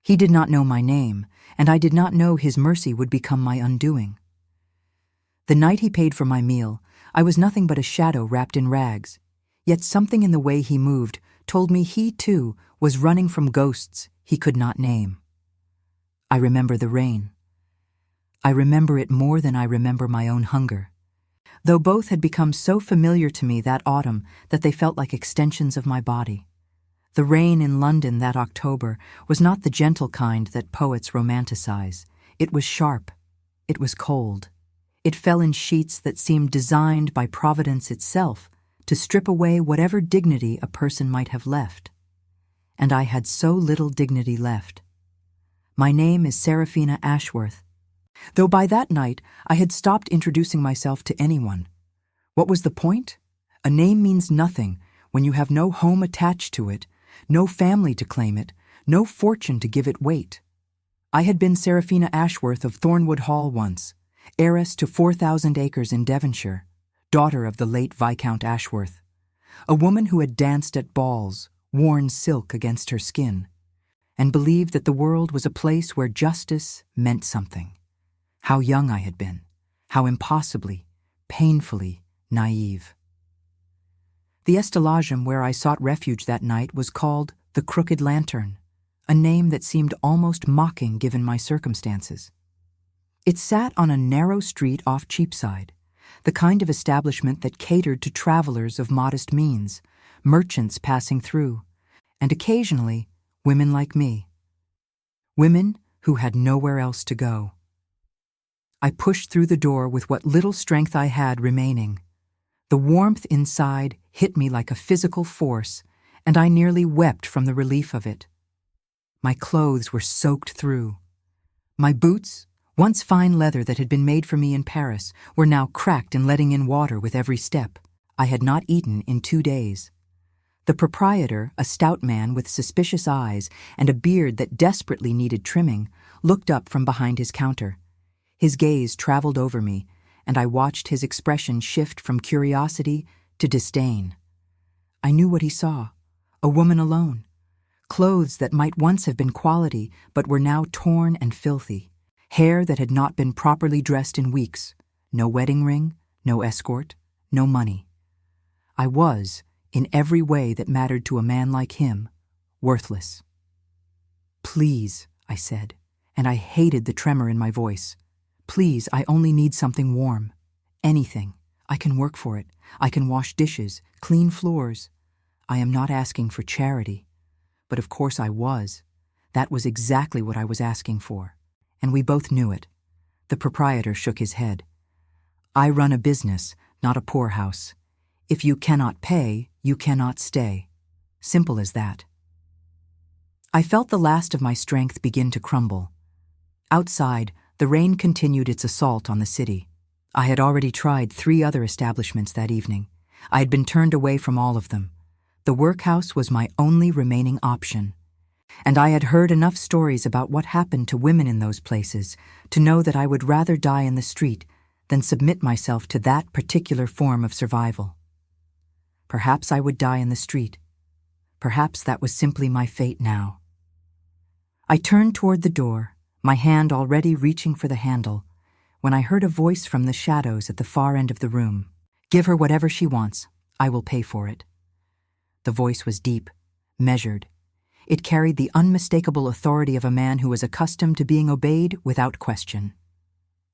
He did not know my name, and I did not know his mercy would become my undoing. The night he paid for my meal, I was nothing but a shadow wrapped in rags, yet something in the way he moved told me he, too, was running from ghosts he could not name. I remember the rain. I remember it more than I remember my own hunger, though both had become so familiar to me that autumn that they felt like extensions of my body. The rain in London that October was not the gentle kind that poets romanticize. It was sharp. It was cold. It fell in sheets that seemed designed by Providence itself to strip away whatever dignity a person might have left. And I had so little dignity left. My name is Seraphina Ashworth, though by that night I had stopped introducing myself to anyone. What was the point? A name means nothing when you have no home attached to it, no family to claim it, no fortune to give it weight. I had been Seraphina Ashworth of Thornwood Hall once, heiress to 4,000 acres in Devonshire, daughter of the late Viscount Ashworth, a woman who had danced at balls, worn silk against her skin, and believed that the world was a place where justice meant something. How young I had been, how impossibly, painfully naive. The estalagem where I sought refuge that night was called the Crooked Lantern, a name that seemed almost mocking given my circumstances. It sat on a narrow street off Cheapside, the kind of establishment that catered to travelers of modest means, merchants passing through, and occasionally women like me. Women who had nowhere else to go. I pushed through the door with what little strength I had remaining. The warmth inside hit me like a physical force, and I nearly wept from the relief of it. My clothes were soaked through. My boots, once fine leather that had been made for me in Paris, were now cracked and letting in water with every step. I had not eaten in 2 days. The proprietor, a stout man with suspicious eyes and a beard that desperately needed trimming, looked up from behind his counter. His gaze traveled over me, and I watched his expression shift from curiosity to disdain. I knew what he saw: a woman alone, clothes that might once have been quality but were now torn and filthy, hair that had not been properly dressed in weeks, no wedding ring, no escort, no money. I was, in every way that mattered to a man like him, worthless. "Please," I said, and I hated the tremor in my voice. "Please, I only need something warm. Anything. I can work for it. I can wash dishes, clean floors. I am not asking for charity." But of course I was. That was exactly what I was asking for, and we both knew it. The proprietor shook his head. "I run a business, not a poorhouse. If you cannot pay, you cannot stay. Simple as that." I felt the last of my strength begin to crumble. Outside, the rain continued its assault on the city. I had already tried 3 other establishments that evening. I had been turned away from all of them. The workhouse was my only remaining option. And I had heard enough stories about what happened to women in those places to know that I would rather die in the street than submit myself to that particular form of survival. Perhaps I would die in the street. Perhaps that was simply my fate now. I turned toward the door, my hand already reaching for the handle, when I heard a voice from the shadows at the far end of the room. "Give her whatever she wants. I will pay for it." The voice was deep, measured. It carried the unmistakable authority of a man who was accustomed to being obeyed without question.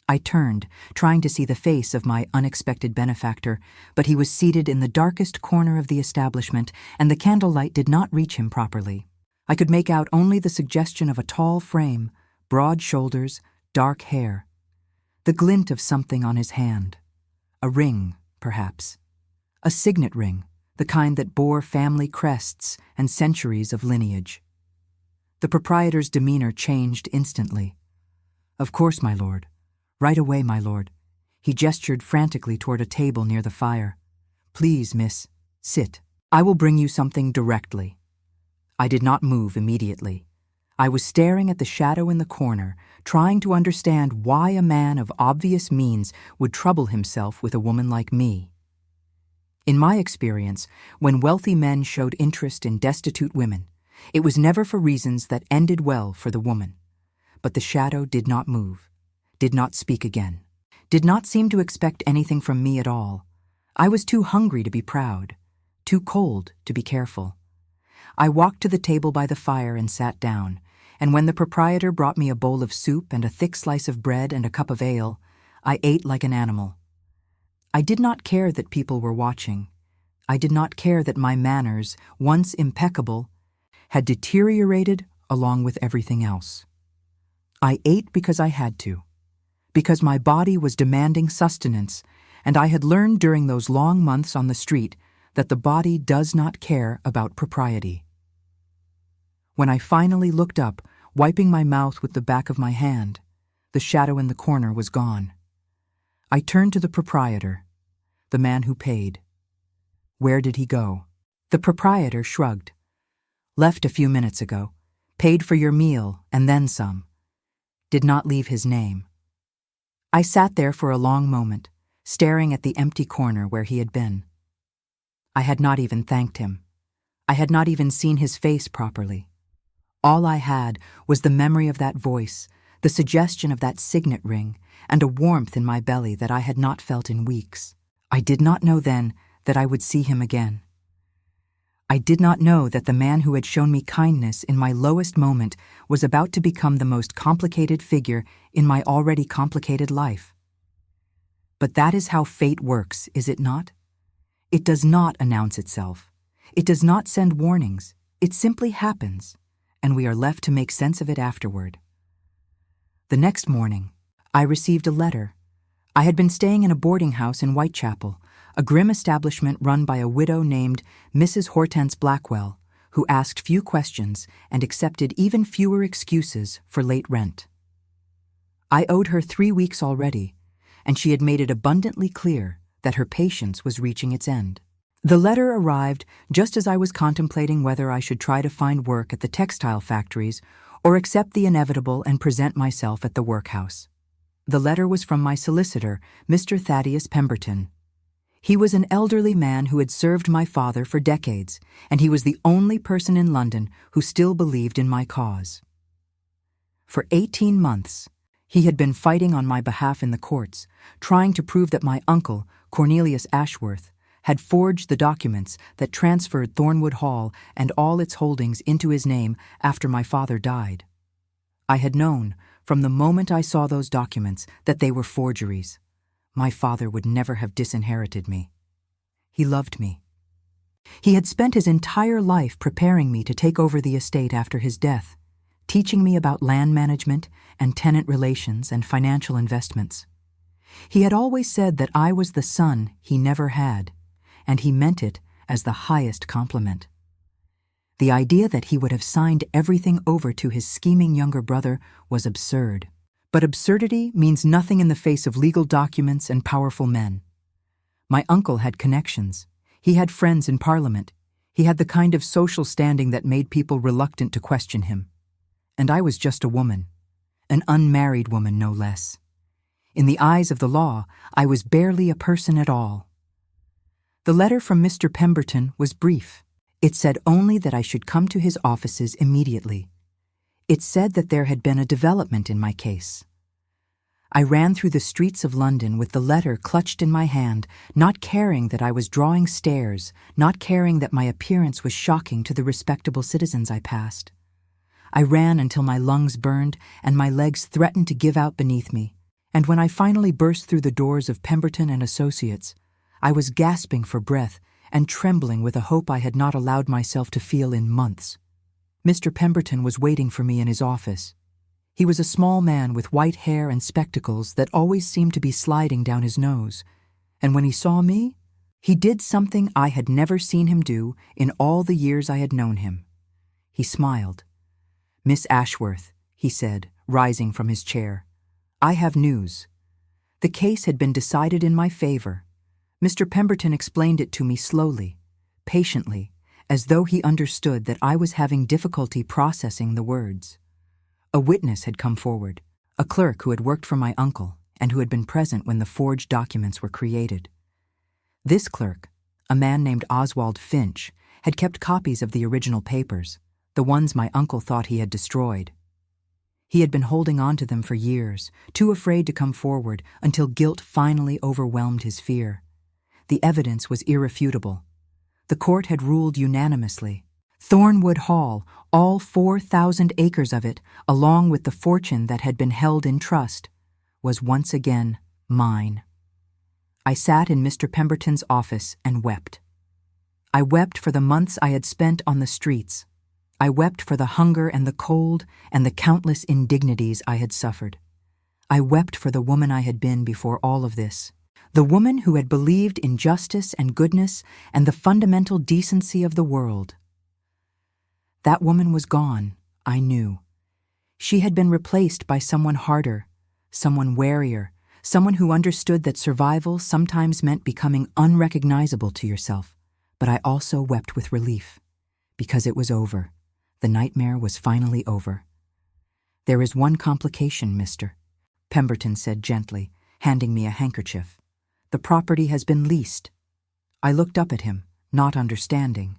I turned, trying to see the face of my unexpected benefactor, but he was seated in the darkest corner of the establishment, and the candlelight did not reach him properly. I could make out only the suggestion of a tall frame, broad shoulders, dark hair. The glint of something on his hand. A ring, perhaps. A signet ring, the kind that bore family crests and centuries of lineage. The proprietor's demeanor changed instantly. "Of course, my lord. Right away, my lord." He gestured frantically toward a table near the fire. "Please, miss, sit. I will bring you something directly." I did not move immediately. I was staring at the shadow in the corner, trying to understand why a man of obvious means would trouble himself with a woman like me. In my experience, when wealthy men showed interest in destitute women, It was never for reasons that ended well for the woman. But the shadow did not move, did not speak again, did not seem to expect anything from me at all. I was too hungry to be proud, too cold to be careful. I walked to the table by the fire and sat down, and when the proprietor brought me a bowl of soup and a thick slice of bread and a cup of ale, I ate like an animal. I did not care that people were watching. I did not care that my manners, once impeccable, had deteriorated along with everything else. I ate because I had to, because my body was demanding sustenance, and I had learned during those long months on the street that the body does not care about propriety. When I finally looked up, wiping my mouth with the back of my hand, the shadow in the corner was gone. I turned to the proprietor, the man who paid. Where did he go? The proprietor shrugged. Left a few minutes ago, paid for your meal and then some. Did not leave his name. I sat there for a long moment, staring at the empty corner where he had been. I had not even thanked him. I had not even seen his face properly. All I had was the memory of that voice, the suggestion of that signet ring, and a warmth in my belly that I had not felt in weeks. I did not know then that I would see him again. I did not know that the man who had shown me kindness in my lowest moment was about to become the most complicated figure in my already complicated life. But that is how fate works, is it not? It does not announce itself. It does not send warnings. It simply happens, and we are left to make sense of it afterward. The next morning, I received a letter. I had been staying in a boarding house in Whitechapel, a grim establishment run by a widow named Mrs. Hortense Blackwell, who asked few questions and accepted even fewer excuses for late rent. I owed her 3 weeks already, and she had made it abundantly clear that her patience was reaching its end. The letter arrived just as I was contemplating whether I should try to find work at the textile factories or accept the inevitable and present myself at the workhouse. The letter was from my solicitor, Mr. Thaddeus Pemberton. He was an elderly man who had served my father for decades, and he was the only person in London who still believed in my cause. For 18 months, he had been fighting on my behalf in the courts, trying to prove that my uncle, Cornelius Ashworth, had forged the documents that transferred Thornwood Hall and all its holdings into his name after my father died. I had known, from the moment I saw those documents, that they were forgeries. My father would never have disinherited me. He loved me. He had spent his entire life preparing me to take over the estate after his death, teaching me about land management and tenant relations and financial investments. He had always said that I was the son he never had, and he meant it as the highest compliment. The idea that he would have signed everything over to his scheming younger brother was absurd. But absurdity means nothing in the face of legal documents and powerful men. My uncle had connections. He had friends in Parliament. He had the kind of social standing that made people reluctant to question him. And I was just a woman, an unmarried woman no less. In the eyes of the law, I was barely a person at all. The letter from Mr. Pemberton was brief. It said only that I should come to his offices immediately. It said that there had been a development in my case. I ran through the streets of London with the letter clutched in my hand, not caring that I was drawing stares, not caring that my appearance was shocking to the respectable citizens I passed. I ran until my lungs burned and my legs threatened to give out beneath me, and when I finally burst through the doors of Pemberton and Associates, I was gasping for breath and trembling with a hope I had not allowed myself to feel in months. Mr. Pemberton was waiting for me in his office. He was a small man with white hair and spectacles that always seemed to be sliding down his nose, and when he saw me, he did something I had never seen him do in all the years I had known him. He smiled. "Miss Ashworth," he said, rising from his chair, "I have news. The case had been decided in my favor." Mr. Pemberton explained it to me slowly, patiently, as though he understood that I was having difficulty processing the words. A witness had come forward, a clerk who had worked for my uncle and who had been present when the forged documents were created. This clerk, a man named Oswald Finch, had kept copies of the original papers, the ones my uncle thought he had destroyed. He had been holding on to them for years, too afraid to come forward until guilt finally overwhelmed his fear. The evidence was irrefutable. The court had ruled unanimously. Thornwood Hall, all 4,000 acres of it, along with the fortune that had been held in trust, was once again mine. I sat in Mr. Pemberton's office and wept. I wept for the months I had spent on the streets. I wept for the hunger and the cold and the countless indignities I had suffered. I wept for the woman I had been before all of this, the woman who had believed in justice and goodness and the fundamental decency of the world. That woman was gone, I knew. She had been replaced by someone harder, someone warier, someone who understood that survival sometimes meant becoming unrecognizable to yourself. But I also wept with relief, because it was over. The nightmare was finally over. "There is one complication, mister," Pemberton said gently, handing me a handkerchief. "The property has been leased." I looked up at him, not understanding.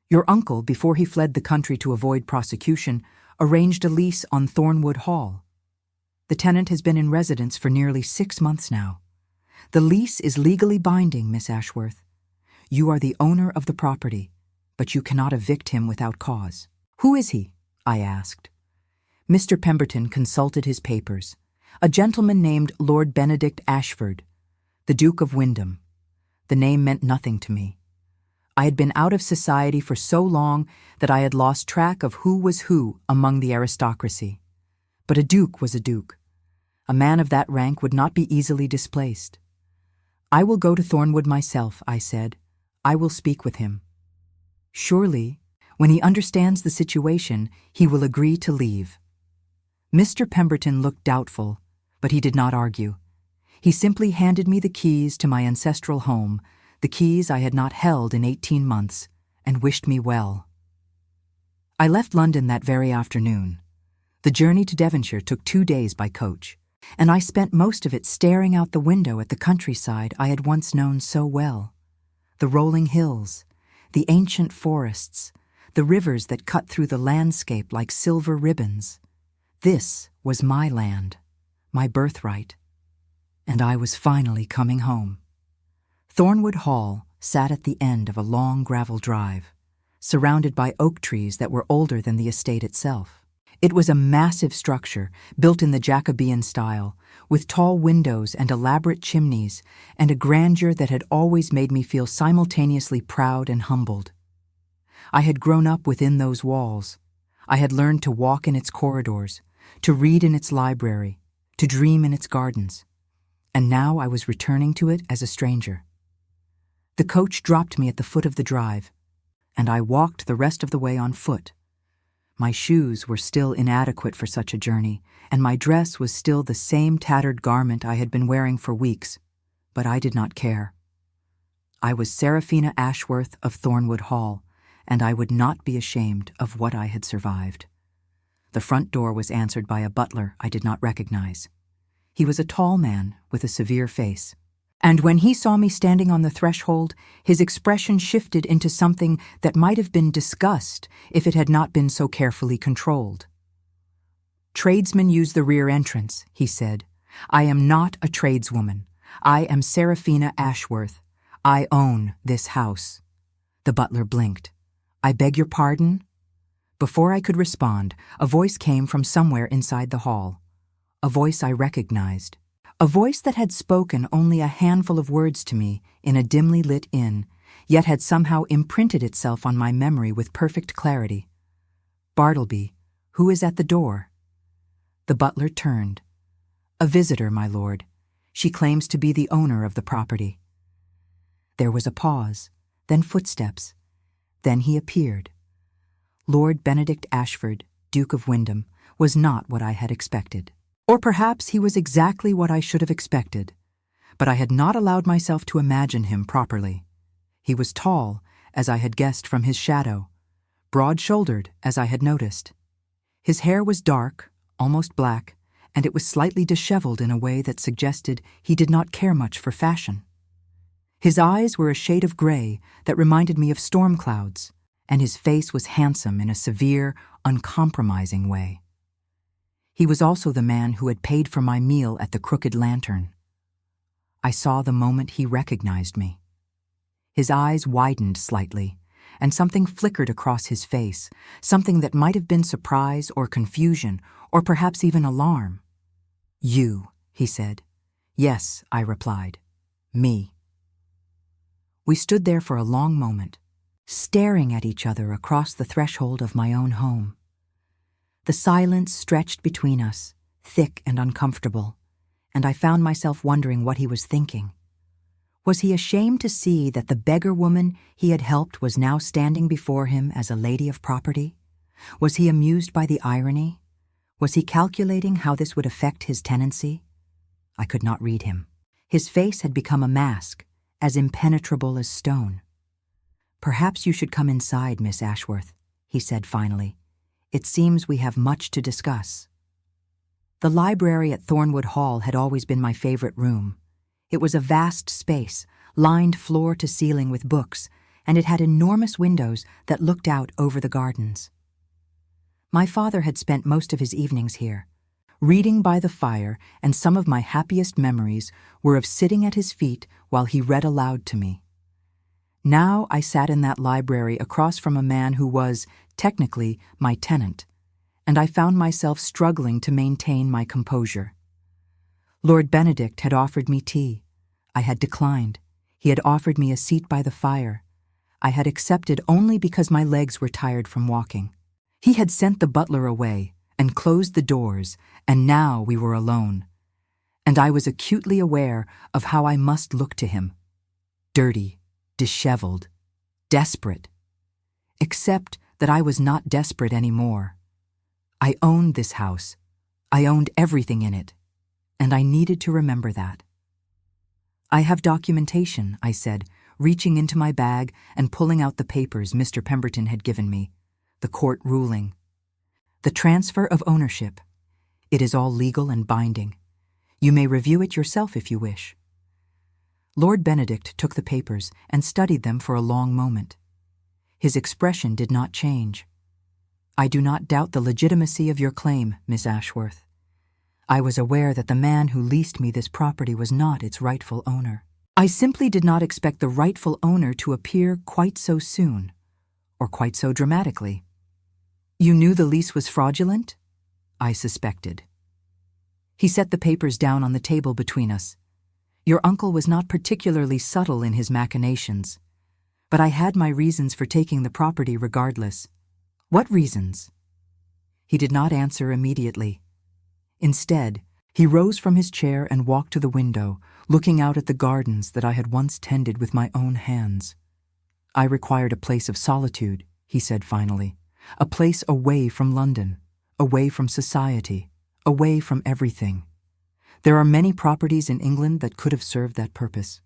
"Your uncle, before he fled the country to avoid prosecution, arranged a lease on Thornwood Hall. The tenant has been in residence for nearly 6 months now. The lease is legally binding, Miss Ashworth. You are the owner of the property, but you cannot evict him without cause." "Who is he?" I asked. Mr. Pemberton consulted his papers. A gentleman named Lord Benedict Ashford, the Duke of Wyndham. The name meant nothing to me. I had been out of society for so long that I had lost track of who was who among the aristocracy. But a duke was a duke. A man of that rank would not be easily displaced. "I will go to Thornwood myself," I said. "I will speak with him. Surely, when he understands the situation, he will agree to leave." Mr. Pemberton looked doubtful, but he did not argue. He simply handed me the keys to my ancestral home, the keys I had not held in 18 months, and wished me well. I left London that very afternoon. The journey to Devonshire took 2 days by coach, and I spent most of it staring out the window at the countryside I had once known so well. The rolling hills, the ancient forests, the rivers that cut through the landscape like silver ribbons. This was my land, my birthright, and I was finally coming home. Thornwood Hall sat at the end of a long gravel drive, surrounded by oak trees that were older than the estate itself. It was a massive structure built in the Jacobean style, with tall windows and elaborate chimneys, and a grandeur that had always made me feel simultaneously proud and humbled. I had grown up within those walls. I had learned to walk in its corridors, to read in its library, to dream in its gardens. And now I was returning to it as a stranger. The coach dropped me at the foot of the drive, and I walked the rest of the way on foot. My shoes were still inadequate for such a journey, and my dress was still the same tattered garment I had been wearing for weeks, but I did not care. I was Seraphina Ashworth of Thornwood Hall, and I would not be ashamed of what I had survived. The front door was answered by a butler I did not recognize. He was a tall man with a severe face, and when he saw me standing on the threshold, his expression shifted into something that might have been disgust if it had not been so carefully controlled. "Tradesmen use the rear entrance," he said. "I am not a tradeswoman. I am Seraphina Ashworth. I own this house." The butler blinked. "I beg your pardon?" Before I could respond, a voice came from somewhere inside the hall. A voice I recognized. A voice that had spoken only a handful of words to me in a dimly lit inn, yet had somehow imprinted itself on my memory with perfect clarity. "Bartleby, who is at the door?" The butler turned. "A visitor, my lord. She claims to be the owner of the property." There was a pause, then footsteps. Then he appeared. Lord Benedict Ashford, Duke of Wyndham, was not what I had expected. Or perhaps he was exactly what I should have expected, but I had not allowed myself to imagine him properly. He was tall, as I had guessed from his shadow, broad-shouldered, as I had noticed. His hair was dark, almost black, and it was slightly disheveled in a way that suggested he did not care much for fashion. His eyes were a shade of gray that reminded me of storm clouds, and his face was handsome in a severe, uncompromising way. He was also the man who had paid for my meal at the Crooked Lantern. I saw the moment he recognized me. His eyes widened slightly, and something flickered across his face, something that might have been surprise or confusion, or perhaps even alarm. "You," he said. "Yes," I replied. "Me." We stood there for a long moment, staring at each other across the threshold of my own home. The silence stretched between us, thick and uncomfortable, and I found myself wondering what he was thinking. Was he ashamed to see that the beggar woman he had helped was now standing before him as a lady of property? Was he amused by the irony? Was he calculating how this would affect his tenancy? I could not read him. His face had become a mask, as impenetrable as stone. "Perhaps you should come inside, Miss Ashworth," he said finally. "It seems we have much to discuss." The library at Thornwood Hall had always been my favorite room. It was a vast space, lined floor to ceiling with books, and it had enormous windows that looked out over the gardens. My father had spent most of his evenings here, reading by the fire, and some of my happiest memories were of sitting at his feet while he read aloud to me. Now I sat in that library across from a man who was, technically, my tenant, and I found myself struggling to maintain my composure. Lord Benedict had offered me tea. I had declined. He had offered me a seat by the fire. I had accepted only because my legs were tired from walking. He had sent the butler away and closed the doors, and now we were alone. And I was acutely aware of how I must look to him. Dirty, disheveled, desperate. Except that I was not desperate anymore. I owned this house. I owned everything in it. And I needed to remember that. "I have documentation," I said, reaching into my bag and pulling out the papers Mr. Pemberton had given me, the court ruling. "The transfer of ownership. It is all legal and binding. You may review it yourself if you wish." Lord Benedict took the papers and studied them for a long moment. His expression did not change. "I do not doubt the legitimacy of your claim, Miss Ashworth. I was aware that the man who leased me this property was not its rightful owner. I simply did not expect the rightful owner to appear quite so soon, or quite so dramatically." "You knew the lease was fraudulent?" I suspected. He set the papers down on the table between us. "Your uncle was not particularly subtle in his machinations, but I had my reasons for taking the property regardless." "What reasons?" He did not answer immediately. Instead, he rose from his chair and walked to the window, looking out at the gardens that I had once tended with my own hands. "I required a place of solitude," he said finally, "a place away from London, away from society, away from everything. There are many properties in England that could have served that purpose.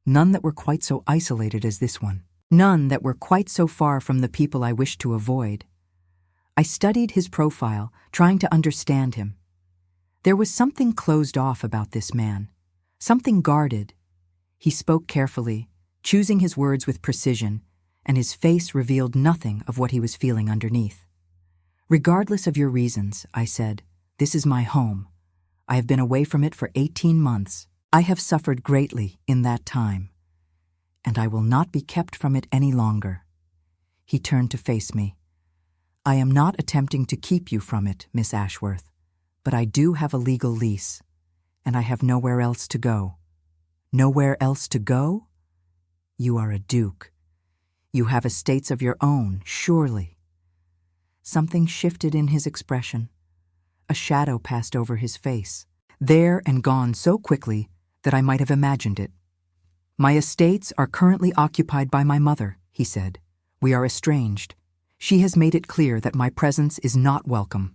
None that were quite so isolated as this one. None that were quite so far from the people I wished to avoid." I studied his profile, trying to understand him. There was something closed off about this man, something guarded. He spoke carefully, choosing his words with precision, and his face revealed nothing of what he was feeling underneath. "Regardless of your reasons," I said, "this is my home. I have been away from it for 18 months. I have suffered greatly in that time, and I will not be kept from it any longer." He turned to face me. "I am not attempting to keep you from it, Miss Ashworth, but I do have a legal lease, and I have nowhere else to go." "Nowhere else to go? You are a duke. You have estates of your own, surely." Something shifted in his expression. A shadow passed over his face, there and gone so quickly that I might have imagined it. "My estates are currently occupied by my mother," he said. "We are estranged. She has made it clear that my presence is not welcome."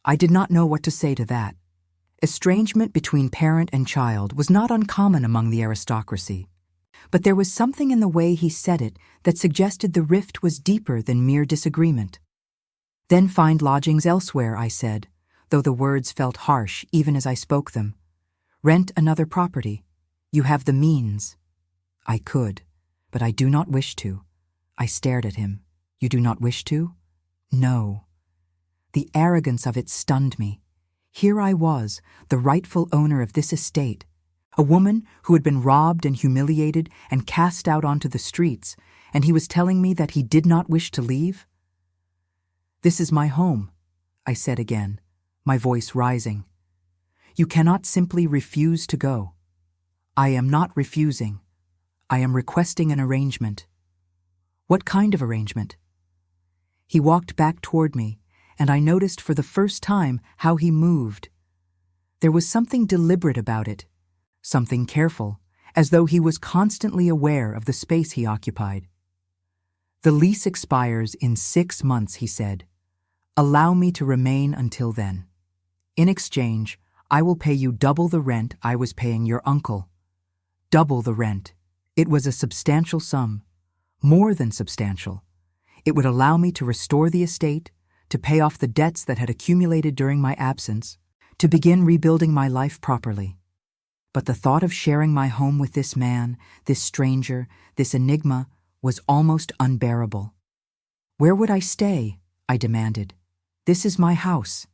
I did not know what to say to that. Estrangement between parent and child was not uncommon among the aristocracy, but there was something in the way he said it that suggested the rift was deeper than mere disagreement. "Then find lodgings elsewhere," I said, though the words felt harsh even as I spoke them. "Rent another property. You have the means." "I could, but I do not wish to. I stared at him. You do not wish to? No. The arrogance of it stunned me. Here I was, the rightful owner of this estate, a woman who had been robbed and humiliated and cast out onto the streets, and he was telling me that he did not wish to leave? This is my home, I said again, my voice rising. You cannot simply refuse to go. I am not refusing. I am requesting an arrangement. What kind of arrangement? He walked back toward me, and I noticed for the first time how he moved. There was something deliberate about it, something careful, as though he was constantly aware of the space he occupied. The lease expires in 6 months, he said. Allow me to remain until then. In exchange, I will pay you double the rent I was paying your uncle. Double the rent. It was a substantial sum, more than substantial. It would allow me to restore the estate, to pay off the debts that had accumulated during my absence, to begin rebuilding my life properly. But the thought of sharing my home with this man, this stranger, this enigma, was almost unbearable. Where would I stay? I demanded. This is my house.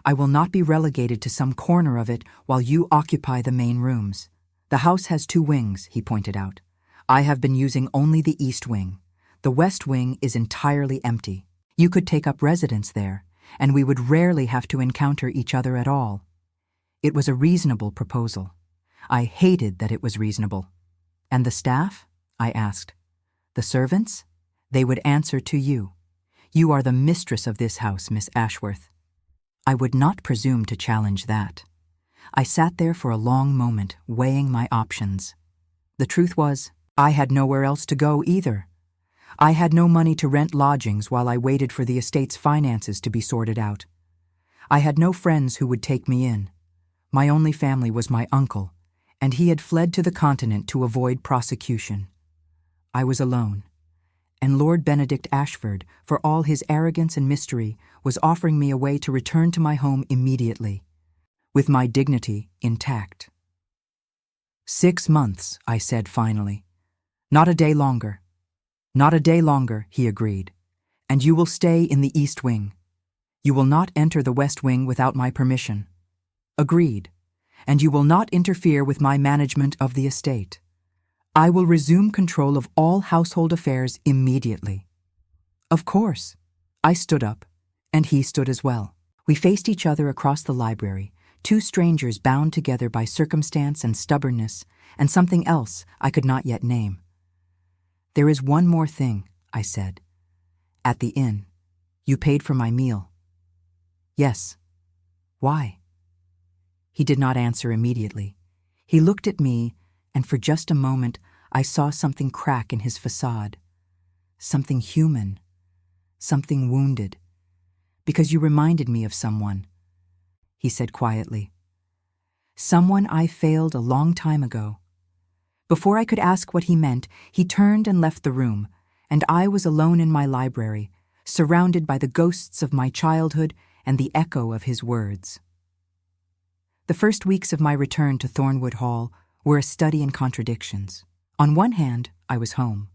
I will not be relegated to some corner of it while you occupy the main rooms. The house has 2 wings, he pointed out. I have been using only the east wing. The west wing is entirely empty. You could take up residence there, and we would rarely have to encounter each other at all. It was a reasonable proposal. I hated that it was reasonable. And the staff? I asked. The servants? They would answer to you. You are the mistress of this house, Miss Ashworth. I would not presume to challenge that. I sat there for a long moment, weighing my options. The truth was, I had nowhere else to go either. I had no money to rent lodgings while I waited for the estate's finances to be sorted out. I had no friends who would take me in. My only family was my uncle, and he had fled to the continent to avoid prosecution. I was alone, and Lord Benedict Ashford, for all his arrogance and mystery, was offering me a way to return to my home immediately, with my dignity intact. 6 months, I said finally. Not a day longer. Not a day longer, he agreed. And you will stay in the east wing. You will not enter the west wing without my permission. Agreed. And you will not interfere with my management of the estate. I will resume control of all household affairs immediately. Of course. I stood up, and he stood as well. We faced each other across the library, 2 strangers bound together by circumstance and stubbornness, and something else I could not yet name. There is one more thing, I said. At the inn, you paid for my meal. Yes. Why? He did not answer immediately. He looked at me, and for just a moment I saw something crack in his facade. Something human. Something wounded. Because you reminded me of someone, he said quietly. Someone I failed a long time ago. Before I could ask what he meant, he turned and left the room, and I was alone in my library, surrounded by the ghosts of my childhood and the echo of his words. The first weeks of my return to Thornwood Hall were a study in contradictions. On one hand, I was home.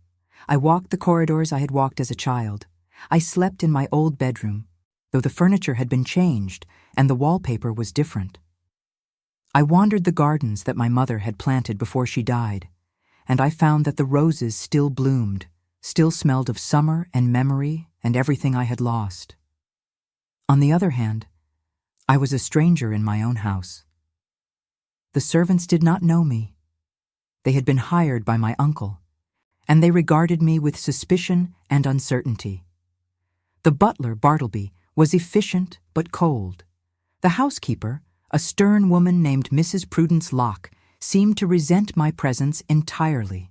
I walked the corridors I had walked as a child. I slept in my old bedroom, though the furniture had been changed and the wallpaper was different. I wandered the gardens that my mother had planted before she died, and I found that the roses still bloomed, still smelled of summer and memory and everything I had lost. On the other hand, I was a stranger in my own house. The servants did not know me. They had been hired by my uncle, and they regarded me with suspicion and uncertainty. The butler, Bartleby, was efficient but cold. The housekeeper, a stern woman named Mrs. Prudence Locke, seemed to resent my presence entirely.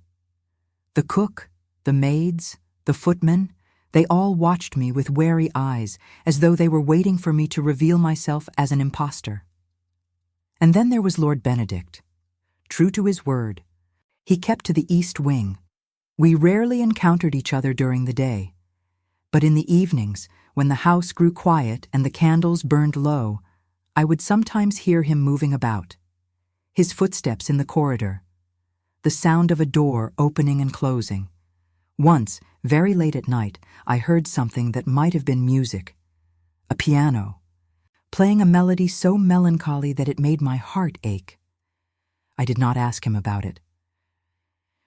The cook, the maids, the footmen, they all watched me with wary eyes, as though they were waiting for me to reveal myself as an impostor. And then there was Lord Benedict. True to his word, he kept to the east wing. We rarely encountered each other during the day, but in the evenings, when the house grew quiet and the candles burned low, I would sometimes hear him moving about. His footsteps in the corridor, the sound of a door opening and closing, Once, very late at night, I heard something that might have been music. A piano, playing a melody so melancholy that it made my heart ache. I did not ask him about it.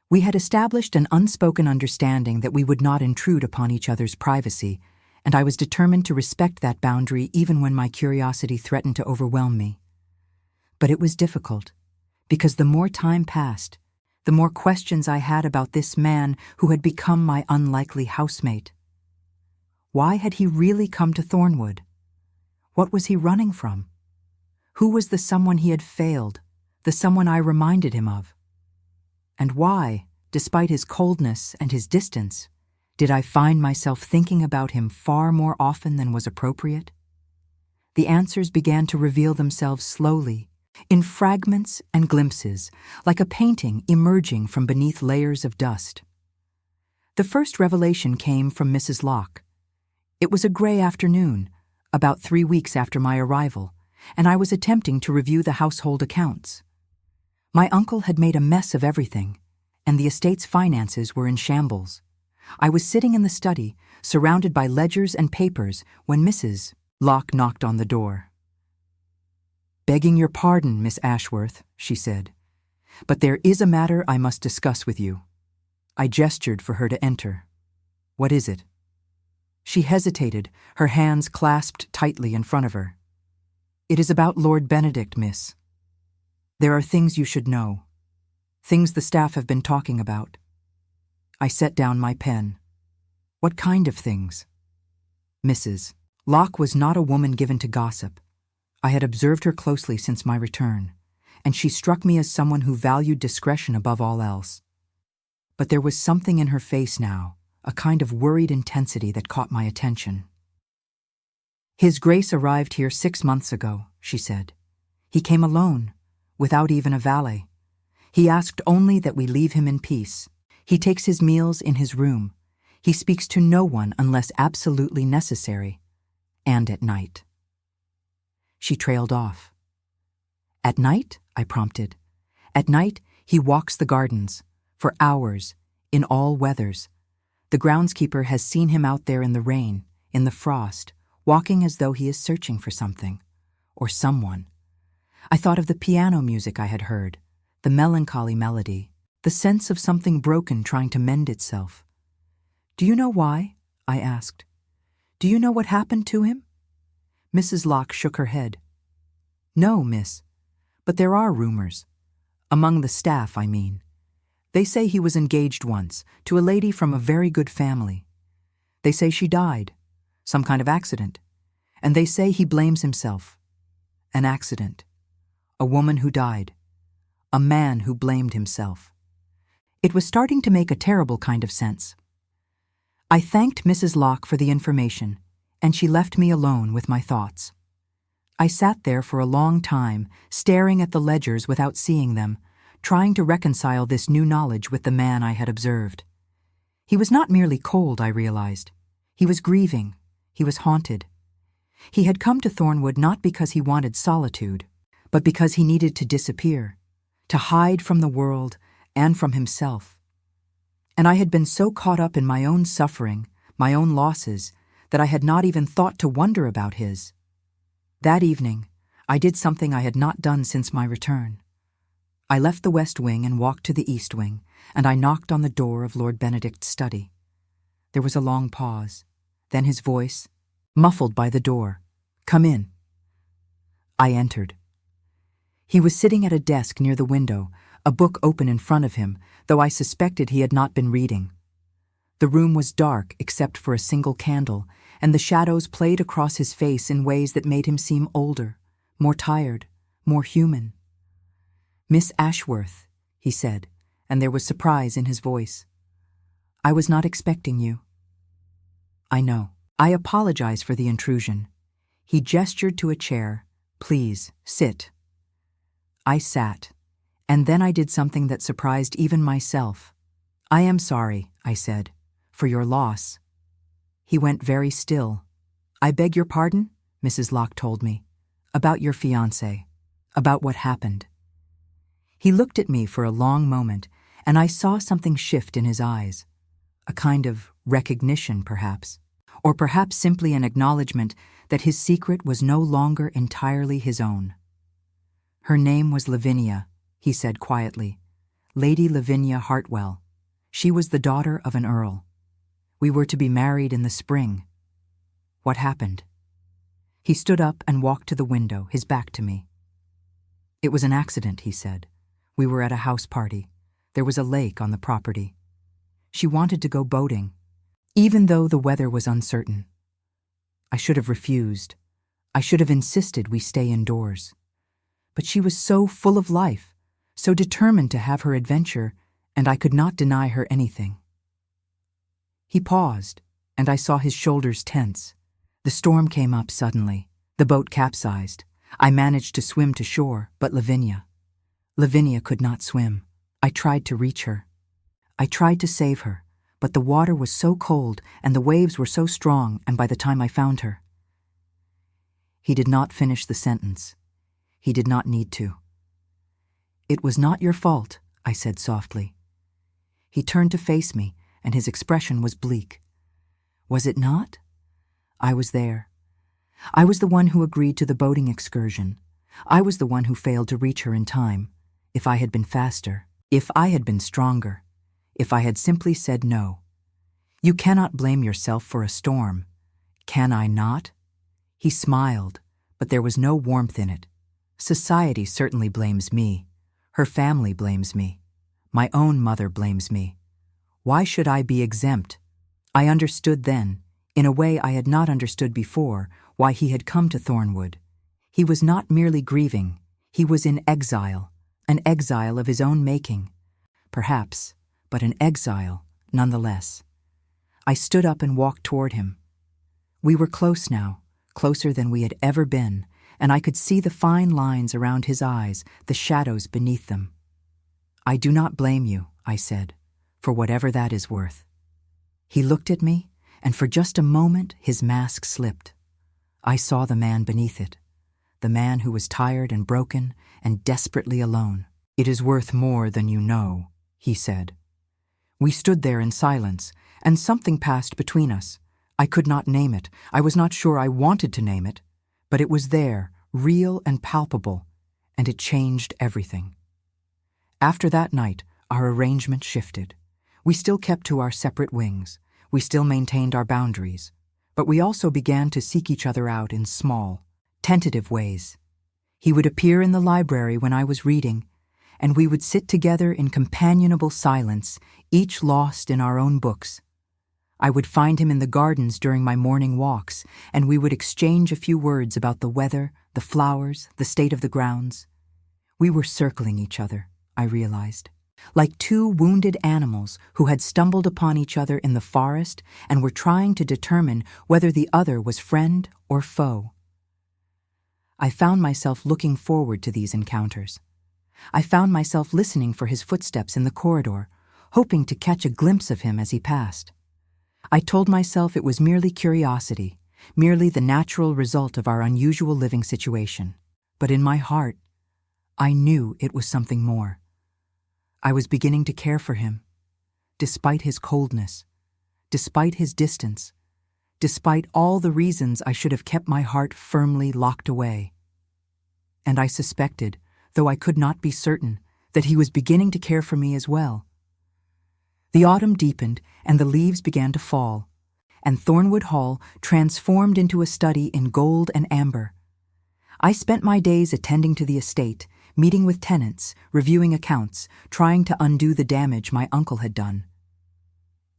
We had established an unspoken understanding that we would not intrude upon each other's privacy, and I was determined to respect that boundary even when my curiosity threatened to overwhelm me. But it was difficult, because the more time passed, the more questions I had about this man who had become my unlikely housemate. Why had he really come to Thornwood? What was he running from? Who was the someone he had failed, the someone I reminded him of? And why, despite his coldness and his distance, did I find myself thinking about him far more often than was appropriate? The answers began to reveal themselves slowly, in fragments and glimpses, like a painting emerging from beneath layers of dust. The first revelation came from Mrs. Locke. It was a gray afternoon, about 3 weeks after my arrival, and I was attempting to review the household accounts. My uncle had made a mess of everything, and the estate's finances were in shambles. I was sitting in the study, surrounded by ledgers and papers, when Mrs. Locke knocked on the door. "Begging your pardon, Miss Ashworth," she said, "but there is a matter I must discuss with you." I gestured for her to enter. "What is it?" She hesitated, her hands clasped tightly in front of her. "It is about Lord Benedict, miss. There are things you should know. Things the staff have been talking about." I set down my pen. "What kind of things?" Mrs. Locke was not a woman given to gossip. I had observed her closely since my return, and she struck me as someone who valued discretion above all else. But there was something in her face now, a kind of worried intensity that caught my attention. "His Grace arrived here 6 months ago," she said. "He came alone, without even a valet. He asked only that we leave him in peace. He takes his meals in his room. He speaks to no one unless absolutely necessary, and at night." She trailed off. "At night?" I prompted. "At night, he walks the gardens, for hours, in all weathers. The groundskeeper has seen him out there in the rain, in the frost, walking as though he is searching for something, or someone." I thought of the piano music I had heard, the melancholy melody, the sense of something broken trying to mend itself. "Do you know why?" I asked. "Do you know what happened to him?" Mrs. Locke shook her head. "No, miss, but there are rumors. Among the staff, I mean. They say he was engaged once to a lady from a very good family. They say she died, some kind of accident, and they say he blames himself. An accident. A woman who died. A man who blamed himself." It was starting to make a terrible kind of sense. I thanked Mrs. Locke for the information, and she left me alone with my thoughts. I sat there for a long time, staring at the ledgers without seeing them, trying to reconcile this new knowledge with the man I had observed. He was not merely cold, I realized. He was grieving. He was haunted. He had come to Thornwood not because he wanted solitude, but because he needed to disappear, to hide from the world and from himself. And I had been so caught up in my own suffering, my own losses, that I had not even thought to wonder about his. That evening, I did something I had not done since my return. I left the West Wing and walked to the East Wing, and I knocked on the door of Lord Benedict's study. There was a long pause. Then his voice, muffled by the door, "Come in." I entered. He was sitting at a desk near the window, a book open in front of him, though I suspected he had not been reading. The room was dark except for a single candle, and the shadows played across his face in ways that made him seem older, more tired, more human. "Miss Ashworth," he said, and there was surprise in his voice. "I was not expecting you." "I know. I apologize for the intrusion." He gestured to a chair. "Please, sit." I sat, and then I did something that surprised even myself. "I am sorry," I said, "for your loss." He went very still. "I beg your pardon," Mrs. Locke told me. "About your fiancé. About what happened." He looked at me for a long moment, and I saw something shift in his eyes. A kind of recognition, perhaps. Or perhaps simply an acknowledgement that his secret was no longer entirely his own. Her name was Lavinia, he said quietly. Lady Lavinia Hartwell. She was the daughter of an earl. We were to be married in the spring. What happened? He stood up and walked to the window, his back to me. It was an accident, he said. We were at a house party. There was a lake on the property. She wanted to go boating, even though the weather was uncertain. I should have refused. I should have insisted we stay indoors. But she was so full of life, so determined to have her adventure, and I could not deny her anything. He paused, and I saw his shoulders tense. The storm came up suddenly. The boat capsized. I managed to swim to shore, but Lavinia could not swim. I tried to reach her. I tried to save her, but the water was so cold and the waves were so strong, and by the time I found her... He did not finish the sentence. He did not need to. It was not your fault, I said softly. He turned to face me, and his expression was bleak. Was it not? I was there. I was the one who agreed to the boating excursion. I was the one who failed to reach her in time. If I had been faster, if I had been stronger, if I had simply said no. You cannot blame yourself for a storm. Can I not? He smiled, but there was no warmth in it. Society certainly blames me. Her family blames me. My own mother blames me. Why should I be exempt? I understood then, in a way I had not understood before, why he had come to Thornwood. He was not merely grieving. He was in exile, an exile of his own making. Perhaps, but an exile nonetheless. I stood up and walked toward him. We were close now, closer than we had ever been, and I could see the fine lines around his eyes, the shadows beneath them. I do not blame you, I said, for whatever that is worth. He looked at me, and for just a moment his mask slipped. I saw the man beneath it, the man who was tired and broken and desperately alone. It is worth more than you know, he said. We stood there in silence, and something passed between us. I could not name it. I was not sure I wanted to name it, but it was there, real and palpable, and it changed everything. After that night, our arrangement shifted. We still kept to our separate wings. We still maintained our boundaries, but we also began to seek each other out in small, tentative ways. He would appear in the library when I was reading, and we would sit together in companionable silence, each lost in our own books. I would find him in the gardens during my morning walks, and we would exchange a few words about the weather, the flowers, the state of the grounds. We were circling each other, I realized, like two wounded animals who had stumbled upon each other in the forest and were trying to determine whether the other was friend or foe. I found myself looking forward to these encounters. I found myself listening for his footsteps in the corridor, hoping to catch a glimpse of him as he passed. I told myself it was merely curiosity, merely the natural result of our unusual living situation. But in my heart, I knew it was something more. I was beginning to care for him, despite his coldness, despite his distance, despite all the reasons I should have kept my heart firmly locked away. And I suspected, though I could not be certain, that he was beginning to care for me as well. The autumn deepened, and the leaves began to fall, and Thornwood Hall transformed into a study in gold and amber. I spent my days attending to the estate, meeting with tenants, reviewing accounts, trying to undo the damage my uncle had done.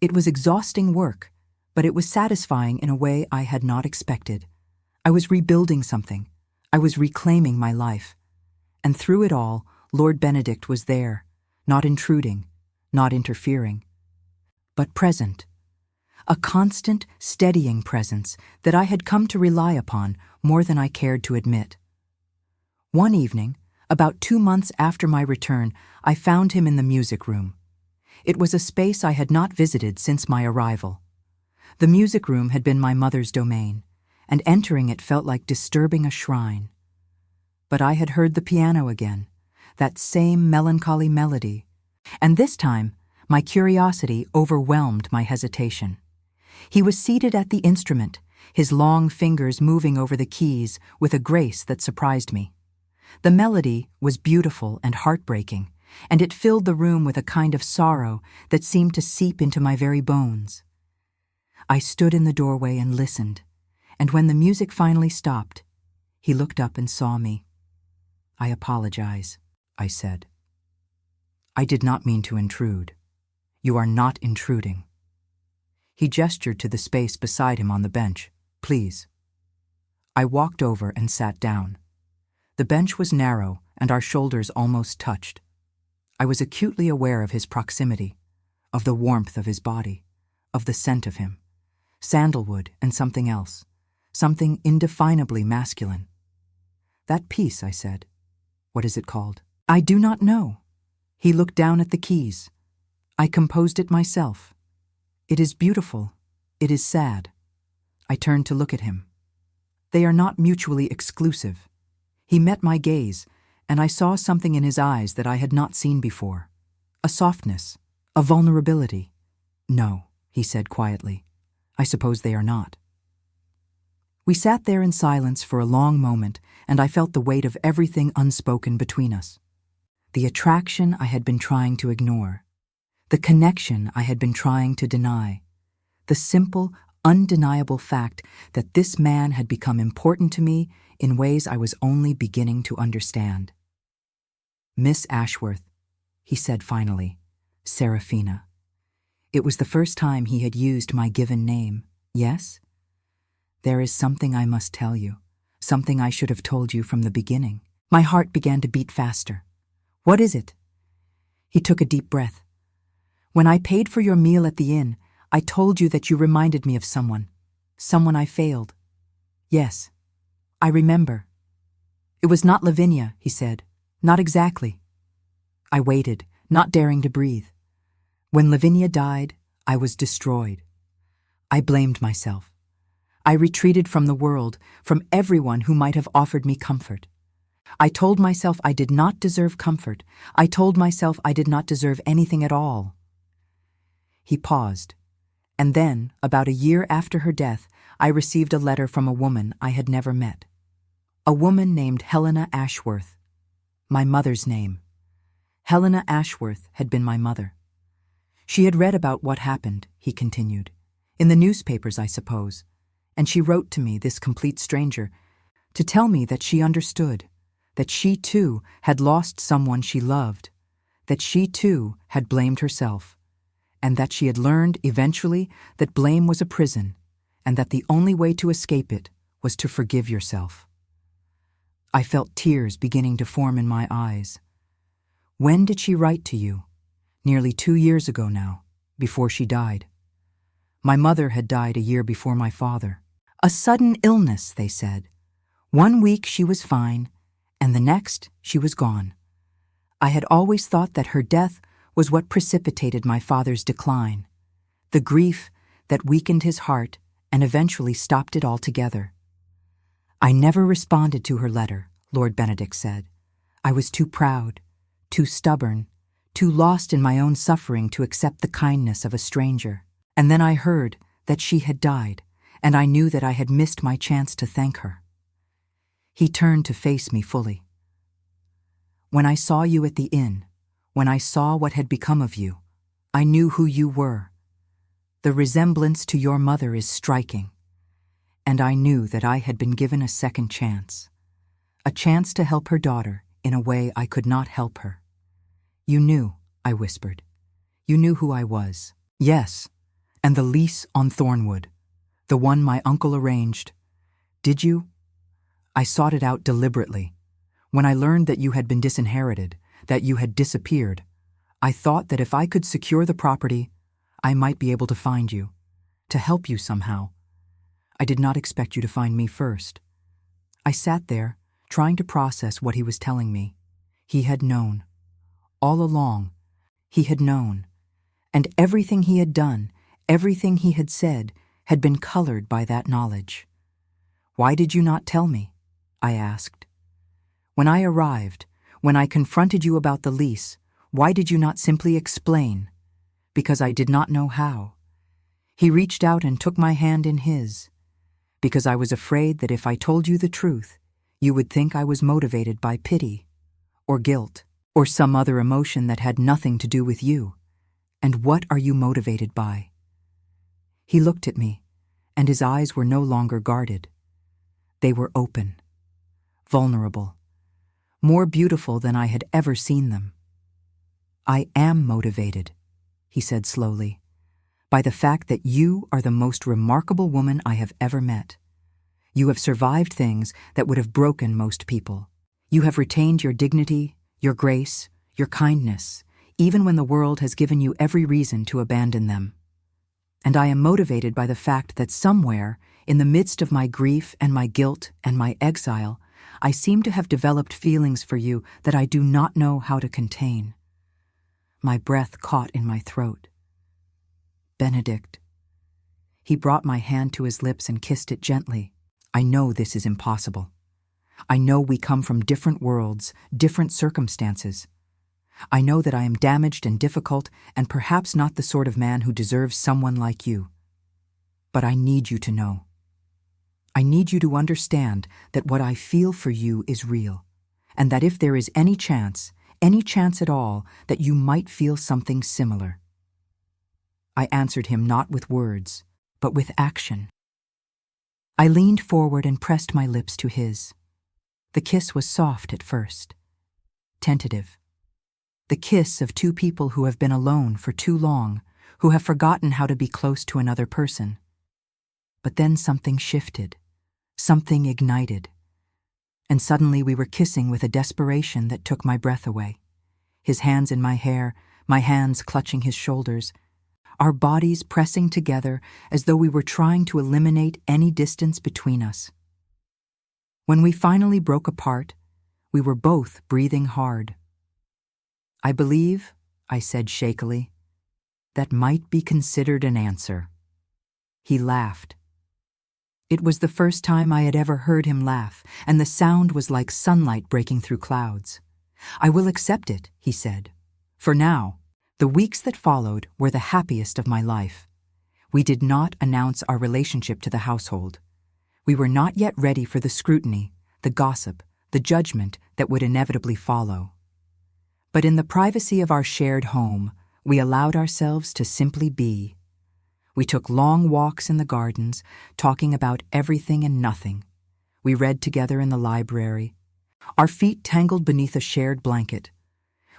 It was exhausting work, but it was satisfying in a way I had not expected. I was rebuilding something. I was reclaiming my life. And through it all, Lord Benedict was there, not intruding, not interfering, but present. A constant, steadying presence that I had come to rely upon more than I cared to admit. One evening, about 2 months after my return, I found him in the music room. It was a space I had not visited since my arrival. The music room had been my mother's domain, and entering it felt like disturbing a shrine. But I had heard the piano again, that same melancholy melody, and this time My curiosity overwhelmed my hesitation. He was seated at the instrument, his long fingers moving over the keys with a grace that surprised me. The melody was beautiful and heartbreaking, and it filled the room with a kind of sorrow that seemed to seep into my very bones. I stood in the doorway and listened, and when the music finally stopped, he looked up and saw me. "I apologize," I said. "I did not mean to intrude." "You are not intruding." He gestured to the space beside him on the bench. "Please." I walked over and sat down. The bench was narrow, and our shoulders almost touched. I was acutely aware of his proximity, of the warmth of his body, of the scent of him, sandalwood and something else, something indefinably masculine. "That piece," I said. "What is it called?" "I do not know." He looked down at the keys. "I composed it myself. It is beautiful. It is sad." I turned to look at him. "They are not mutually exclusive." He met my gaze, and I saw something in his eyes that I had not seen before. A softness, a vulnerability. "No," he said quietly. "I suppose they are not." We sat there in silence for a long moment, and I felt the weight of everything unspoken between us. The attraction I had been trying to ignore. The connection I had been trying to deny. The simple, undeniable fact that this man had become important to me in ways I was only beginning to understand. "Miss Ashworth," he said finally. "Seraphina." It was the first time he had used my given name. "Yes?" "There is something I must tell you, something I should have told you from the beginning." My heart began to beat faster. "What is it?" He took a deep breath. "When I paid for your meal at the inn, I told you that you reminded me of someone I failed." "Yes, I remember." "It was not Lavinia," he said. "Not exactly." I waited, not daring to breathe. When Lavinia died, I was destroyed. I blamed myself. I retreated from the world, from everyone who might have offered me comfort. I told myself I did not deserve comfort. I told myself I did not deserve anything at all. He paused, and then, about a year after her death, I received a letter from a woman I had never met. A woman named Helena Ashworth. My mother's name. Helena Ashworth had been my mother. She had read about what happened, he continued, in the newspapers, I suppose, and she wrote to me, this complete stranger, to tell me that she understood, that she too had lost someone she loved, that she too had blamed herself, and that she had learned eventually that blame was a prison, and that the only way to escape it was to forgive yourself. I felt tears beginning to form in my eyes. When did she write to you? Nearly 2 years ago now, before she died. My mother had died a year before my father. A sudden illness, they said. 1 week she was fine, and the next she was gone. I had always thought that her death was what precipitated my father's decline, the grief that weakened his heart and eventually stopped it altogether. I never responded to her letter, Lord Benedict said. I was too proud, too stubborn, too lost in my own suffering to accept the kindness of a stranger. And then I heard that she had died, and I knew that I had missed my chance to thank her. He turned to face me fully. When I saw you at the inn, when I saw what had become of you, I knew who you were. The resemblance to your mother is striking, and I knew that I had been given a second chance, a chance to help her daughter in a way I could not help her. You knew, I whispered. You knew who I was. Yes, and the lease on Thornwood, the one my uncle arranged. Did you? I sought it out deliberately. When I learned that you had been disinherited, that you had disappeared, I thought that if I could secure the property, I might be able to find you, to help you somehow. I did not expect you to find me first. I sat there, trying to process what he was telling me. He had known. All along, he had known. And everything he had done, everything he had said, had been colored by that knowledge. Why did you not tell me? I asked. When I arrived, when I confronted you about the lease, why did you not simply explain? because I did not know how. He reached out and took my hand in his, because I was afraid that if I told you the truth, you would think I was motivated by pity, or guilt, or some other emotion that had nothing to do with you. And what are you motivated by? He looked at me, and his eyes were no longer guarded. They were open, vulnerable, more beautiful than I had ever seen them. I am motivated, he said slowly, by the fact that you are the most remarkable woman I have ever met. You have survived things that would have broken most people. You have retained your dignity, your grace, your kindness, even when the world has given you every reason to abandon them. And I am motivated by the fact that somewhere, in the midst of my grief and my guilt and my exile, I seem to have developed feelings for you that I do not know how to contain. My breath caught in my throat. Benedict. He brought my hand to his lips and kissed it gently. I know this is impossible. I know we come from different worlds, different circumstances. I know that I am damaged and difficult and perhaps not the sort of man who deserves someone like you. But I need you to know. I need you to understand that what I feel for you is real, and that if there is any chance at all, that you might feel something similar. I answered him not with words, but with action. I leaned forward and pressed my lips to his. The kiss was soft at first, tentative. The kiss of two people who have been alone for too long, who have forgotten how to be close to another person. But then something shifted, something ignited, and suddenly we were kissing with a desperation that took my breath away. His hands in my hair, my hands clutching his shoulders, our bodies pressing together as though we were trying to eliminate any distance between us. When we finally broke apart, we were both breathing hard. I believe, I said shakily, that might be considered an answer. He laughed. It was the first time I had ever heard him laugh, and the sound was like sunlight breaking through clouds. I will accept it, he said. For now. The weeks that followed were the happiest of my life. We did not announce our relationship to the household. We were not yet ready for the scrutiny, the gossip, the judgment that would inevitably follow. But in the privacy of our shared home, we allowed ourselves to simply be. We took long walks in the gardens, talking about everything and nothing. We read together in the library, our feet tangled beneath a shared blanket.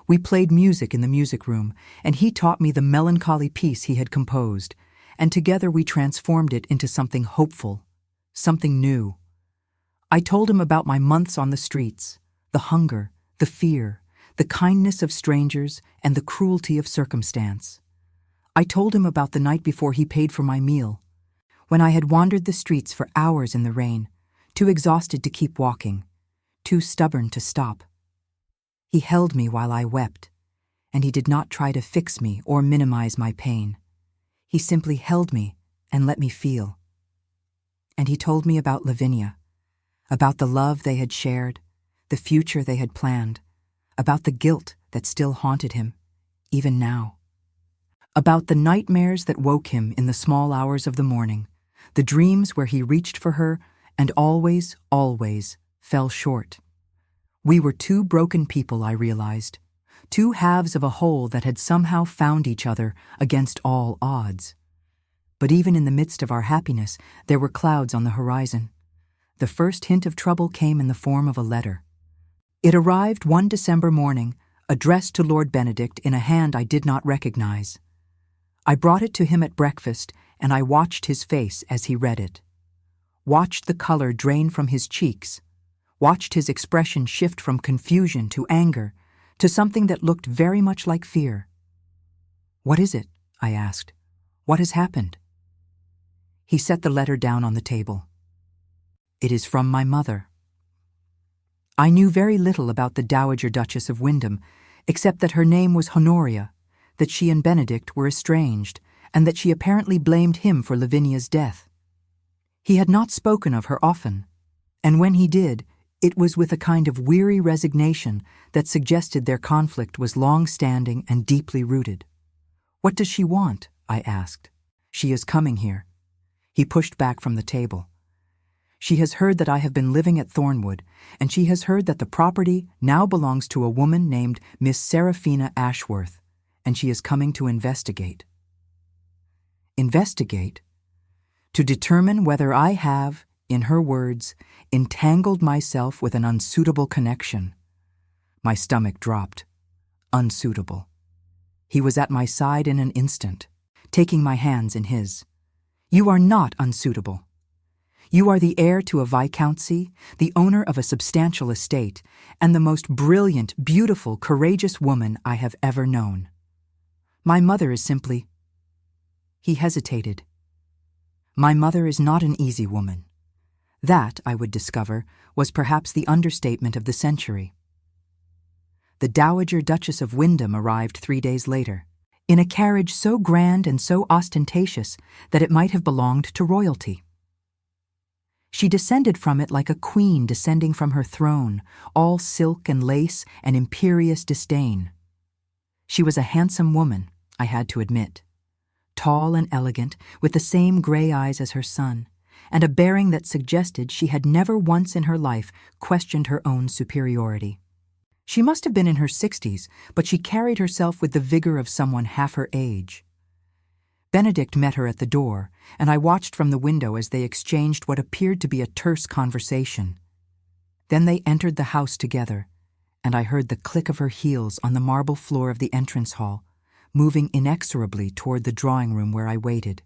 We played music in the music room, and he taught me the melancholy piece he had composed, and together we transformed it into something hopeful, something new. I told him about my months on the streets, the hunger, the fear, the kindness of strangers, and the cruelty of circumstance. I told him about the night before he paid for my meal, when I had wandered the streets for hours in the rain, too exhausted to keep walking, too stubborn to stop. He held me while I wept, and he did not try to fix me or minimize my pain. He simply held me and let me feel. And he told me about Lavinia, about the love they had shared, the future they had planned, about the guilt that still haunted him, even now. About the nightmares that woke him in the small hours of the morning, the dreams where he reached for her and always, always fell short. We were two broken people, I realized, two halves of a whole that had somehow found each other against all odds. But even in the midst of our happiness, there were clouds on the horizon. The first hint of trouble came in the form of a letter. It arrived one December morning, addressed to Lord Benedict in a hand I did not recognize. I brought it to him at breakfast, and I watched his face as he read it. Watched the color drain from his cheeks, watched his expression shift from confusion to anger, to something that looked very much like fear. "What is it?" I asked. "What has happened?" He set the letter down on the table. "It is from my mother." I knew very little about the Dowager Duchess of Wyndham, except that her name was Honoria, that she and Benedict were estranged, and that she apparently blamed him for Lavinia's death. He had not spoken of her often, and when he did, it was with a kind of weary resignation that suggested their conflict was long-standing and deeply rooted. What does she want? I asked. She is coming here. He pushed back from the table. She has heard that I have been living at Thornwood, and she has heard that the property now belongs to a woman named Miss Seraphina Ashworth, and she is coming to investigate. Investigate? To determine whether I have, in her words, entangled myself with an unsuitable connection. My stomach dropped. Unsuitable. He was at my side in an instant, taking my hands in his. You are not unsuitable. You are the heir to a viscountcy, the owner of a substantial estate, and the most brilliant, beautiful, courageous woman I have ever known. My mother is simply... He hesitated. My mother is not an easy woman. That, I would discover, was perhaps the understatement of the century. The Dowager Duchess of Wyndham arrived 3 days later, in a carriage so grand and so ostentatious that it might have belonged to royalty. She descended from it like a queen descending from her throne, all silk and lace and imperious disdain. She was a handsome woman, I had to admit, tall and elegant, with the same gray eyes as her son, and a bearing that suggested she had never once in her life questioned her own superiority. She must have been in her 60s, but she carried herself with the vigor of someone half her age. Benedict met her at the door, and I watched from the window as they exchanged what appeared to be a terse conversation. Then they entered the house together, and I heard the click of her heels on the marble floor of the entrance hall, moving inexorably toward the drawing room where I waited.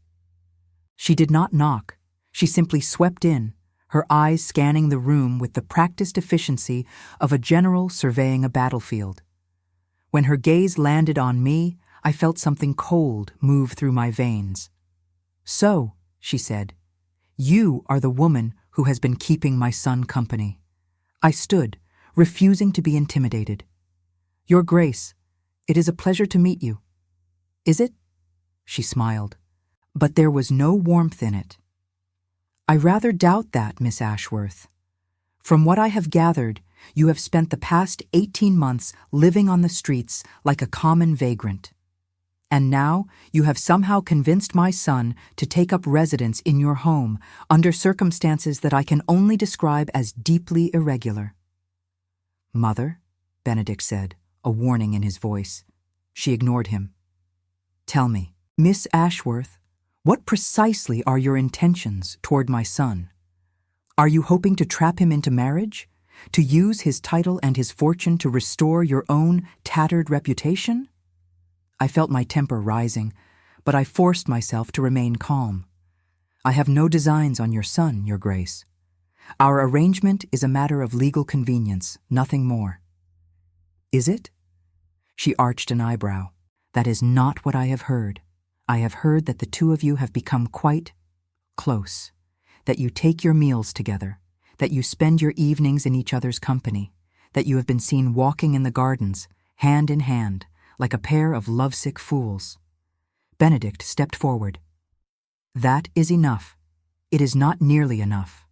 She did not knock. She simply swept in, her eyes scanning the room with the practiced efficiency of a general surveying a battlefield. When her gaze landed on me, I felt something cold move through my veins. So, she said, you are the woman who has been keeping my son company. I stood, refusing to be intimidated. Your Grace, it is a pleasure to meet you. Is it? She smiled, but there was no warmth in it. I rather doubt that, Miss Ashworth. From what I have gathered, you have spent the past 18 months living on the streets like a common vagrant. And now you have somehow convinced my son to take up residence in your home under circumstances that I can only describe as deeply irregular. Mother, Benedict said, a warning in his voice. She ignored him. Tell me, Miss Ashworth, what precisely are your intentions toward my son? Are you hoping to trap him into marriage? To use his title and his fortune to restore your own tattered reputation? I felt my temper rising, but I forced myself to remain calm. I have no designs on your son, Your Grace. Our arrangement is a matter of legal convenience, nothing more. Is it? She arched an eyebrow. That is not what I have heard. I have heard that the two of you have become quite close, that you take your meals together, that you spend your evenings in each other's company, that you have been seen walking in the gardens, hand in hand, like a pair of lovesick fools. Benedict stepped forward. That is enough. It is not nearly enough.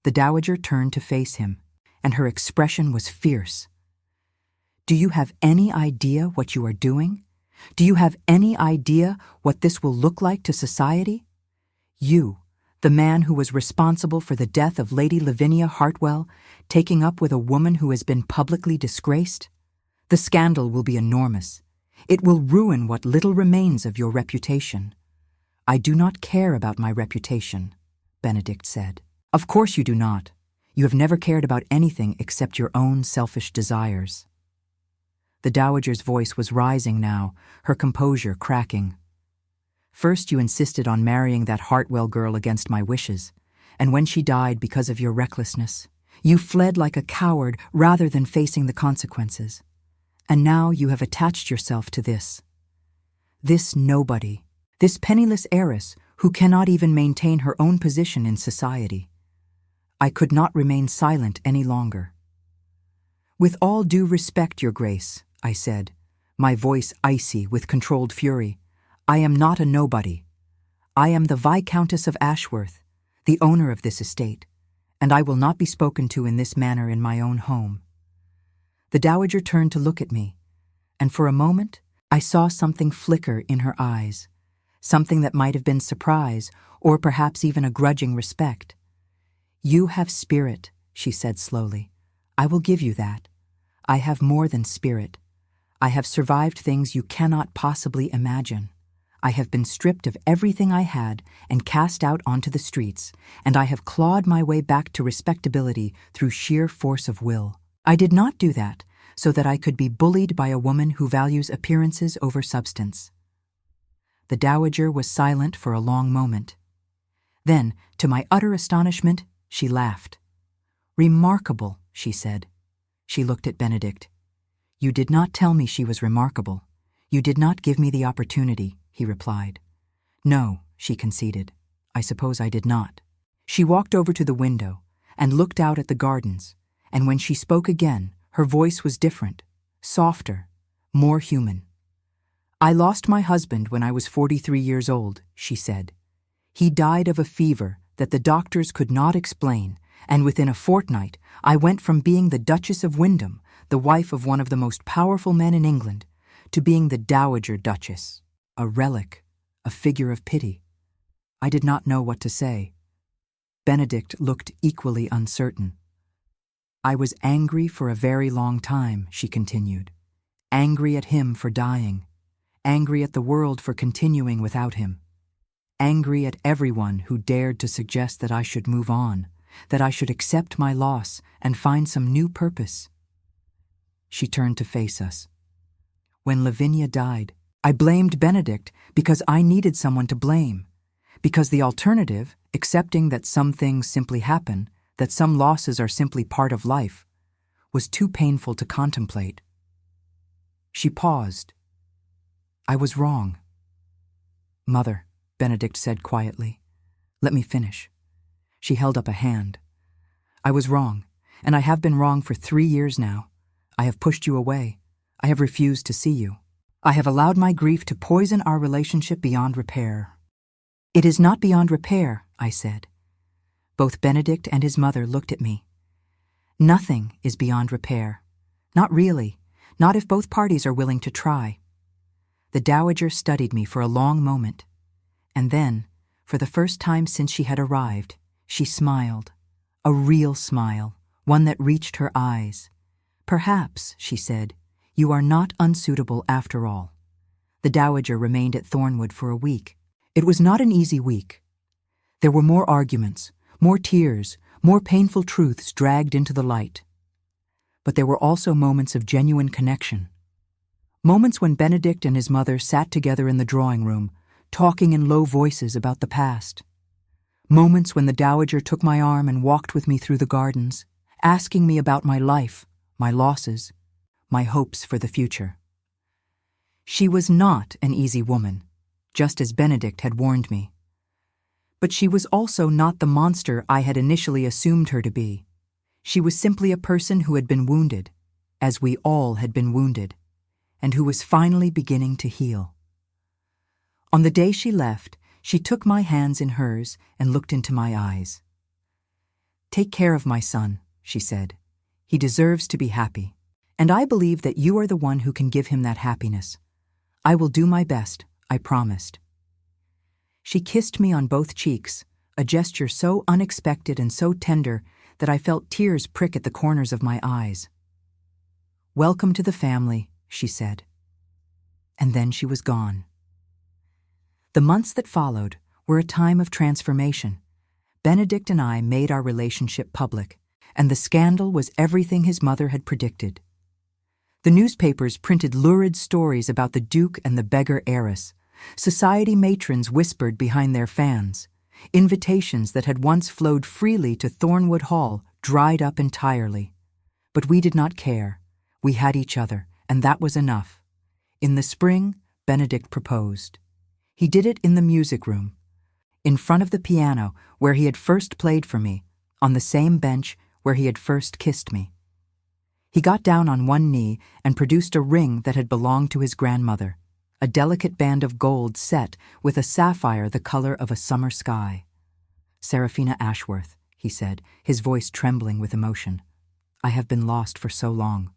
The Dowager turned to face him, and her expression was fierce. Do you have any idea what you are doing? Do you have any idea what this will look like to society? You, the man who was responsible for the death of Lady Lavinia Hartwell, taking up with a woman who has been publicly disgraced? The scandal will be enormous. It will ruin what little remains of your reputation. I do not care about my reputation, Benedict said. Of course you do not. You have never cared about anything except your own selfish desires. The Dowager's voice was rising now, her composure cracking. First you insisted on marrying that Hartwell girl against my wishes, and when she died because of your recklessness, you fled like a coward rather than facing the consequences. And now you have attached yourself to this. This nobody, this penniless heiress who cannot even maintain her own position in society. I could not remain silent any longer. With all due respect, Your Grace, I said, my voice icy with controlled fury, I am not a nobody. I am the Viscountess of Ashworth, the owner of this estate, and I will not be spoken to in this manner in my own home. The Dowager turned to look at me, and for a moment I saw something flicker in her eyes, something that might have been surprise or perhaps even a grudging respect. "You have spirit," she said slowly. "I will give you that. I have more than spirit. I have survived things you cannot possibly imagine. I have been stripped of everything I had and cast out onto the streets, and I have clawed my way back to respectability through sheer force of will. I did not do that so that I could be bullied by a woman who values appearances over substance." The dowager was silent for a long moment. Then, to my utter astonishment, she laughed. "Remarkable," she said. She looked at Benedict. "You did not tell me she was remarkable. You did not give me the opportunity," he replied. "No," she conceded. "I suppose I did not." She walked over to the window and looked out at the gardens, and when she spoke again, her voice was different, softer, more human. "I lost my husband when I was 43 years old," she said. "He died of a fever that the doctors could not explain, and within a fortnight I went from being the Duchess of Wyndham, the wife of one of the most powerful men in England, to being the Dowager Duchess, a relic, a figure of pity." I did not know what to say. Benedict looked equally uncertain. "I was angry for a very long time," she continued. "Angry at him for dying. Angry at the world for continuing without him. Angry at everyone who dared to suggest that I should move on, that I should accept my loss and find some new purpose." She turned to face us. "When Lavinia died, I blamed Benedict because I needed someone to blame, because the alternative, accepting that some things simply happen, that some losses are simply part of life, was too painful to contemplate." She paused. "I was wrong." "Mother," Benedict said quietly, "let me finish." She held up a hand. "I was wrong, and I have been wrong for 3 years now. I have pushed you away. I have refused to see you. I have allowed my grief to poison our relationship beyond repair." "It is not beyond repair," I said. Both Benedict and his mother looked at me. "Nothing is beyond repair. Not really, not if both parties are willing to try." The dowager studied me for a long moment, and then, for the first time since she had arrived, she smiled. A real smile, one that reached her eyes. "Perhaps," she said, "you are not unsuitable after all." The dowager remained at Thornwood for a week. It was not an easy week. There were more arguments, more tears, more painful truths dragged into the light. But there were also moments of genuine connection. Moments when Benedict and his mother sat together in the drawing room, talking in low voices about the past. Moments when the dowager took my arm and walked with me through the gardens, asking me about my life, my losses, my hopes for the future. She was not an easy woman, just as Benedict had warned me. But she was also not the monster I had initially assumed her to be. She was simply a person who had been wounded, as we all had been wounded, and who was finally beginning to heal. On the day she left, she took my hands in hers and looked into my eyes. "Take care of my son," she said. "He deserves to be happy, and I believe that you are the one who can give him that happiness. I will do my best, I promised." She kissed me on both cheeks, a gesture so unexpected and so tender that I felt tears prick at the corners of my eyes. "Welcome to the family," she said. And then she was gone. The months that followed were a time of transformation. Benedict and I made our relationship public, and the scandal was everything his mother had predicted. The newspapers printed lurid stories about the Duke and the beggar heiress. Society matrons whispered behind their fans. Invitations that had once flowed freely to Thornwood Hall dried up entirely. But we did not care. We had each other, and that was enough. In the spring, Benedict proposed. He did it in the music room, in front of the piano where he had first played for me, on the same bench where he had first kissed me. He got down on one knee and produced a ring that had belonged to his grandmother, a delicate band of gold set with a sapphire the color of a summer sky. "Seraphina Ashworth," he said, his voice trembling with emotion. "I have been lost for so long,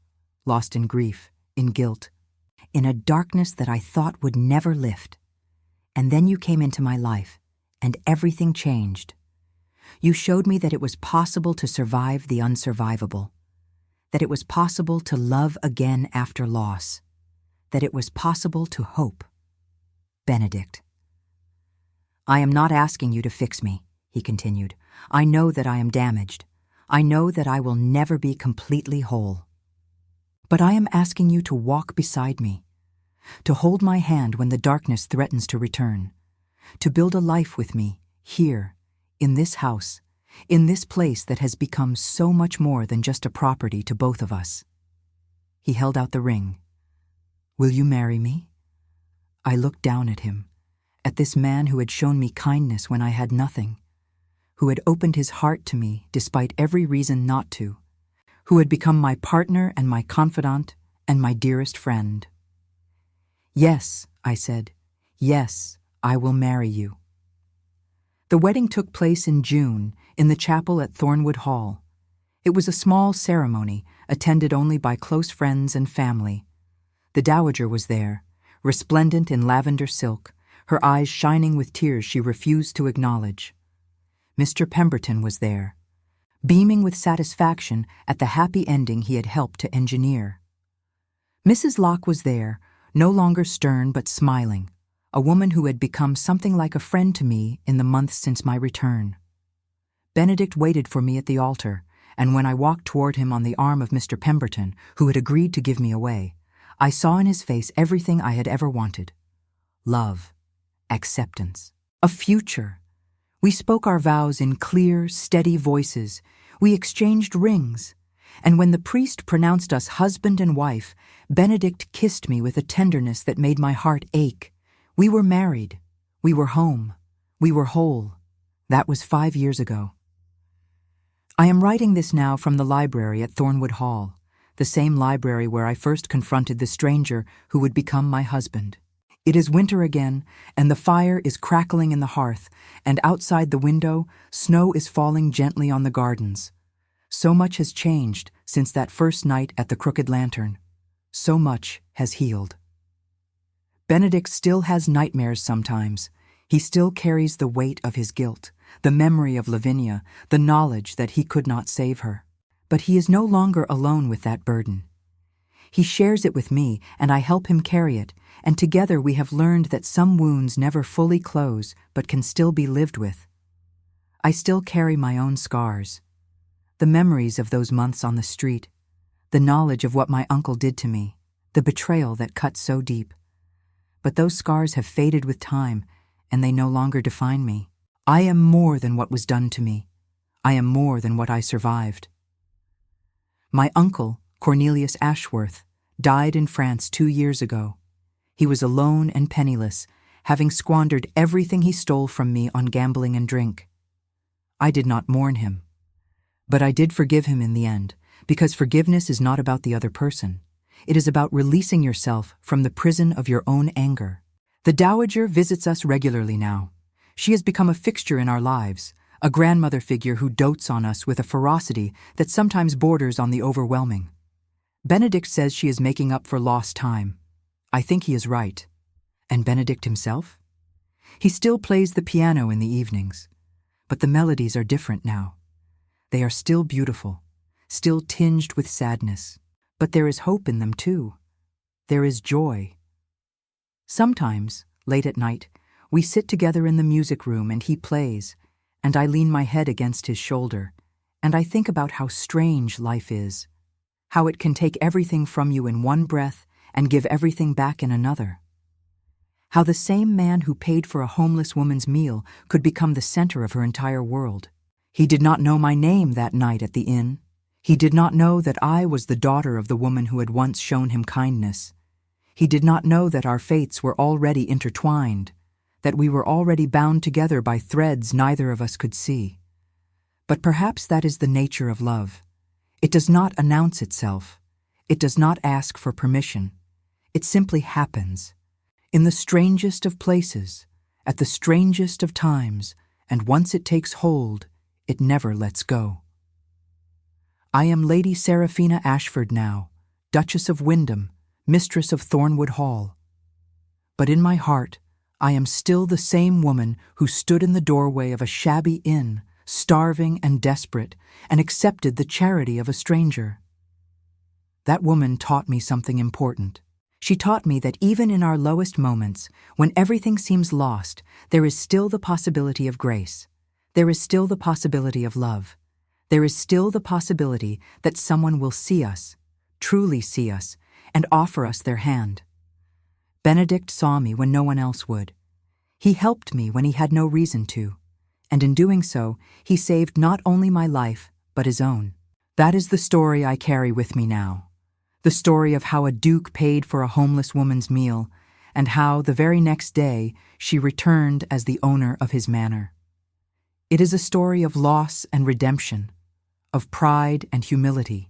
lost in grief, in guilt. in a darkness that I thought would never lift. And then you came into my life, and everything changed. You showed me that it was possible to survive the unsurvivable, that it was possible to love again after loss, that it was possible to hope. Benedict. I am not asking you to fix me, he continued. I know that I am damaged. I know that I will never be completely whole. But I am asking you to walk beside me, to hold my hand when the darkness threatens to return, to build a life with me, here, in this house, in this place that has become so much more than just a property to both of us. He held out the ring. Will you marry me? I looked down at him, at this man who had shown me kindness when I had nothing, who had opened his heart to me despite every reason not to, who had become my partner and my confidant and my dearest friend. Yes, I said, yes, I will marry you. The wedding took place in June in the chapel at Thornwood Hall. It was a small ceremony attended only by close friends and family. The dowager was there, resplendent in lavender silk, her eyes shining with tears she refused to acknowledge. Mr. Pemberton was there, beaming with satisfaction at the happy ending he had helped to engineer. Mrs. Locke was there, no longer stern but smiling, a woman who had become something like a friend to me in the months since my return. Benedict waited for me at the altar, and when I walked toward him on the arm of Mr. Pemberton, who had agreed to give me away, I saw in his face everything I had ever wanted. Love, acceptance, a future. We spoke our vows in clear, steady voices. We exchanged rings. And when the priest pronounced us husband and wife, Benedict kissed me with a tenderness that made my heart ache. We were married. We were home. We were whole. That was 5 years ago. I am writing this now from the library at Thornwood Hall, the same library where I first confronted the stranger who would become my husband. It is winter again, and the fire is crackling in the hearth, and outside the window, snow is falling gently on the gardens. So much has changed since that first night at the Crooked Lantern. So much has healed. Benedict still has nightmares sometimes. He still carries the weight of his guilt, the memory of Lavinia, the knowledge that he could not save her. But he is no longer alone with that burden. He shares it with me, and I help him carry it, and together we have learned that some wounds never fully close but can still be lived with. I still carry my own scars. The memories of those months on the street, the knowledge of what my uncle did to me, the betrayal that cut so deep. But those scars have faded with time, and they no longer define me. I am more than what was done to me. I am more than what I survived. My uncle, Cornelius Ashworth, died in France 2 years ago. He was alone and penniless, having squandered everything he stole from me on gambling and drink. I did not mourn him. But I did forgive him in the end, because forgiveness is not about the other person. It is about releasing yourself from the prison of your own anger. The dowager visits us regularly now. She has become a fixture in our lives, a grandmother figure who dotes on us with a ferocity that sometimes borders on the overwhelming. Benedict says she is making up for lost time. I think he is right. And Benedict himself? He still plays the piano in the evenings, but the melodies are different now. They are still beautiful, still tinged with sadness, but there is hope in them too. There is joy. Sometimes, late at night, we sit together in the music room and he plays, and I lean my head against his shoulder, and I think about how strange life is, how it can take everything from you in one breath and give everything back in another. How the same man who paid for a homeless woman's meal could become the center of her entire world. He did not know my name that night at the inn. He did not know that I was the daughter of the woman who had once shown him kindness. He did not know that our fates were already intertwined, that we were already bound together by threads neither of us could see. But perhaps that is the nature of love. It does not announce itself. It does not ask for permission. It simply happens. In the strangest of places, at the strangest of times, and once it takes hold, it never lets go. I am Lady Seraphina Ashford now, Duchess of Wyndham, mistress of Thornwood Hall. But in my heart, I am still the same woman who stood in the doorway of a shabby inn, starving and desperate, and accepted the charity of a stranger. That woman taught me something important. She taught me that even in our lowest moments, when everything seems lost, there is still the possibility of grace. There is still the possibility of love. There is still the possibility that someone will see us, truly see us, and offer us their hand. Benedict saw me when no one else would. He helped me when he had no reason to, and in doing so, he saved not only my life, but his own. That is the story I carry with me now. The story of how a duke paid for a homeless woman's meal, and how, the very next day, she returned as the owner of his manor. It is a story of loss and redemption, of pride and humility,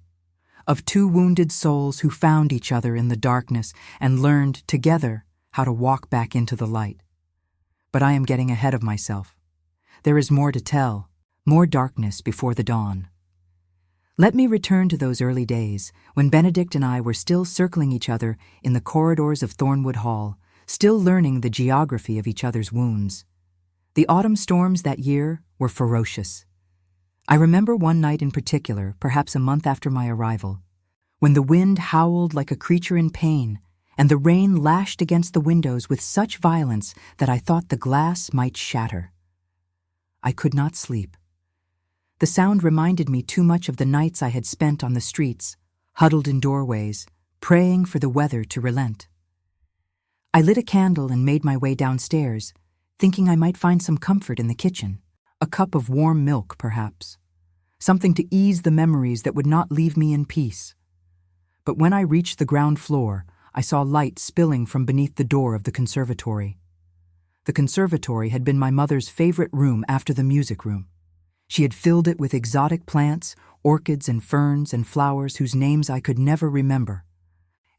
of two wounded souls who found each other in the darkness and learned together how to walk back into the light. But I am getting ahead of myself. There is more to tell, more darkness before the dawn. Let me return to those early days when Benedict and I were still circling each other in the corridors of Thornwood Hall, still learning the geography of each other's wounds. The autumn storms that year were ferocious. I remember one night in particular, perhaps a month after my arrival, when the wind howled like a creature in pain and the rain lashed against the windows with such violence that I thought the glass might shatter. I could not sleep. The sound reminded me too much of the nights I had spent on the streets, huddled in doorways, praying for the weather to relent. I lit a candle and made my way downstairs, thinking I might find some comfort in the kitchen. A cup of warm milk, perhaps. Something to ease the memories that would not leave me in peace. But when I reached the ground floor, I saw light spilling from beneath the door of the conservatory. The conservatory had been my mother's favorite room after the music room. She had filled it with exotic plants, orchids and ferns and flowers whose names I could never remember.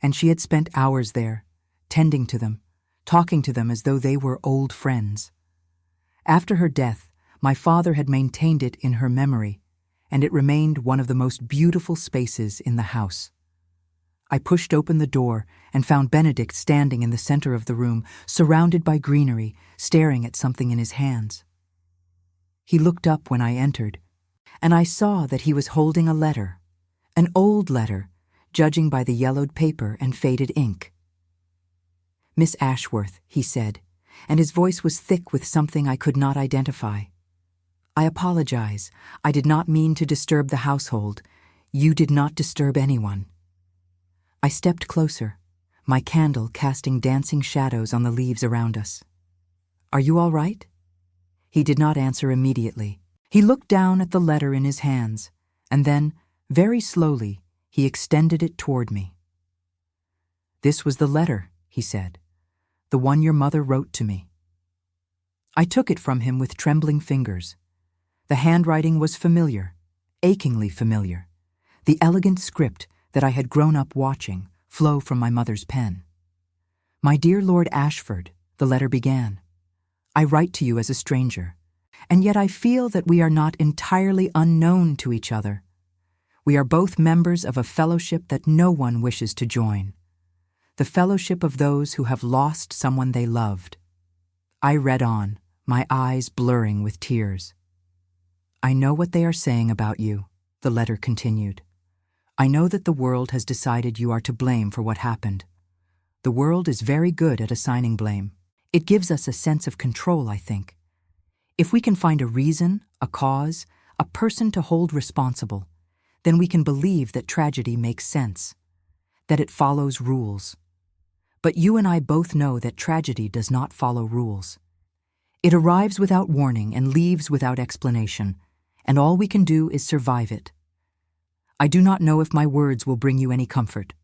And she had spent hours there, tending to them, talking to them as though they were old friends. After her death, my father had maintained it in her memory, and it remained one of the most beautiful spaces in the house. I pushed open the door and found Benedict standing in the center of the room, surrounded by greenery, staring at something in his hands. He looked up when I entered, and I saw that he was holding a letter, an old letter, judging by the yellowed paper and faded ink. "Miss Ashworth," he said, and his voice was thick with something I could not identify. "I apologize. I did not mean to disturb the household. You did not disturb anyone." I stepped closer, my candle casting dancing shadows on the leaves around us. "Are you all right?" He did not answer immediately. He looked down at the letter in his hands, and then, very slowly, he extended it toward me. "This was the letter," he said, "the one your mother wrote to me." I took it from him with trembling fingers. The handwriting was familiar, achingly familiar, the elegant script that I had grown up watching flow from my mother's pen. "My dear Lord Ashford," the letter began, "I write to you as a stranger, and yet I feel that we are not entirely unknown to each other. We are both members of a fellowship that no one wishes to join, the fellowship of those who have lost someone they loved." I read on, my eyes blurring with tears. "I know what they are saying about you," the letter continued. "I know that the world has decided you are to blame for what happened. The world is very good at assigning blame. It gives us a sense of control, I think. If we can find a reason, a cause, a person to hold responsible, then we can believe that tragedy makes sense, that it follows rules. But you and I both know that tragedy does not follow rules. It arrives without warning and leaves without explanation, and all we can do is survive it. I do not know if my words will bring you any comfort.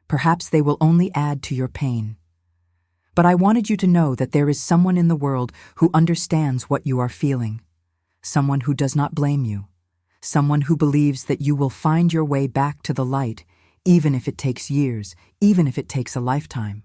Perhaps they will only add to your pain. But I wanted you to know that there is someone in the world who understands what you are feeling, someone who does not blame you, someone who believes that you will find your way back to the light, even if it takes years, even if it takes a lifetime.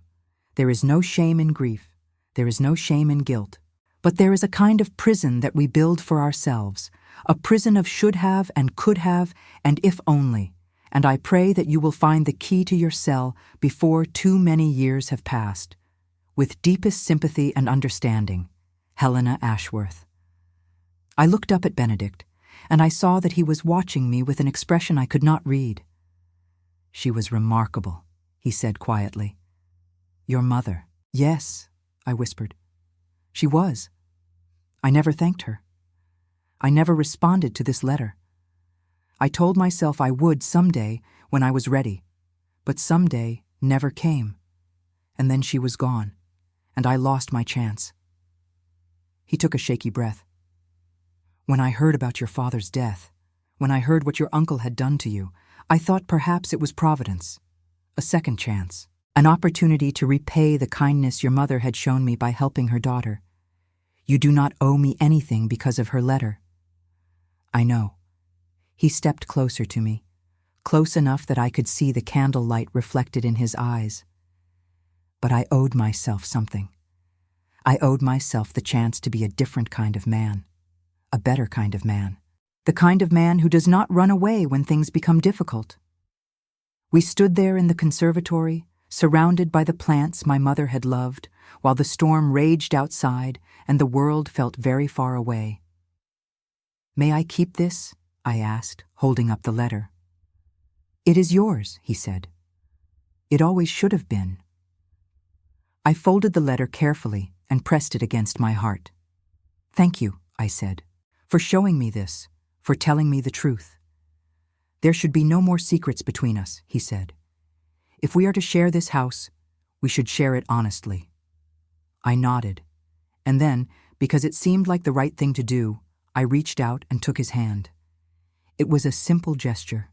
There is no shame in grief. There is no shame in guilt. But there is a kind of prison that we build for ourselves, a prison of should have and could have and if only, and I pray that you will find the key to your cell before too many years have passed. With deepest sympathy and understanding, Helena Ashworth. I looked up at Benedict, and I saw that he was watching me with an expression I could not read. She was remarkable, he said quietly. Your mother. Yes, I whispered. She was. I never thanked her. I never responded to this letter. I told myself I would someday when I was ready, but someday never came. And then she was gone, and I lost my chance. He took a shaky breath. When I heard about your father's death, when I heard what your uncle had done to you, I thought perhaps it was Providence, a second chance, an opportunity to repay the kindness your mother had shown me by helping her daughter. You do not owe me anything because of her letter. I know. He stepped closer to me, close enough that I could see the candlelight reflected in his eyes. But I owed myself something. I owed myself the chance to be a different kind of man, a better kind of man, the kind of man who does not run away when things become difficult. We stood there in the conservatory, surrounded by the plants my mother had loved, while the storm raged outside and the world felt very far away. May I keep this? I asked, holding up the letter. It is yours, he said. It always should have been. I folded the letter carefully and pressed it against my heart. Thank you, I said, for showing me this, for telling me the truth. There should be no more secrets between us, he said. If we are to share this house, we should share it honestly. I nodded, and then, because it seemed like the right thing to do, I reached out and took his hand. It was a simple gesture,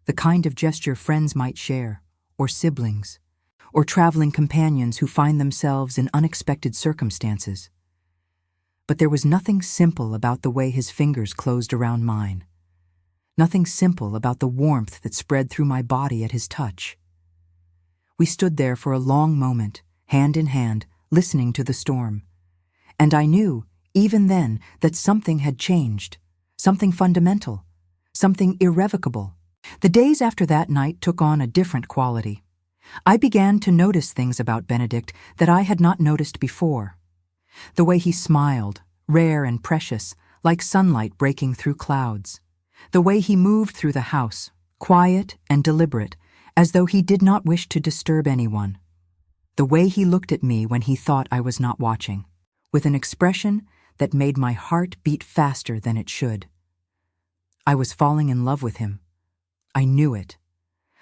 the kind of gesture friends might share, or siblings, or traveling companions who find themselves in unexpected circumstances. But there was nothing simple about the way his fingers closed around mine. Nothing simple about the warmth that spread through my body at his touch. We stood there for a long moment, hand in hand, listening to the storm. And I knew, even then, that something had changed, something fundamental, something irrevocable. The days after that night took on a different quality. I began to notice things about Benedict that I had not noticed before. The way he smiled, rare and precious, like sunlight breaking through clouds. The way he moved through the house, quiet and deliberate, as though he did not wish to disturb anyone. The way he looked at me when he thought I was not watching, with an expression that made my heart beat faster than it should. I was falling in love with him. I knew it.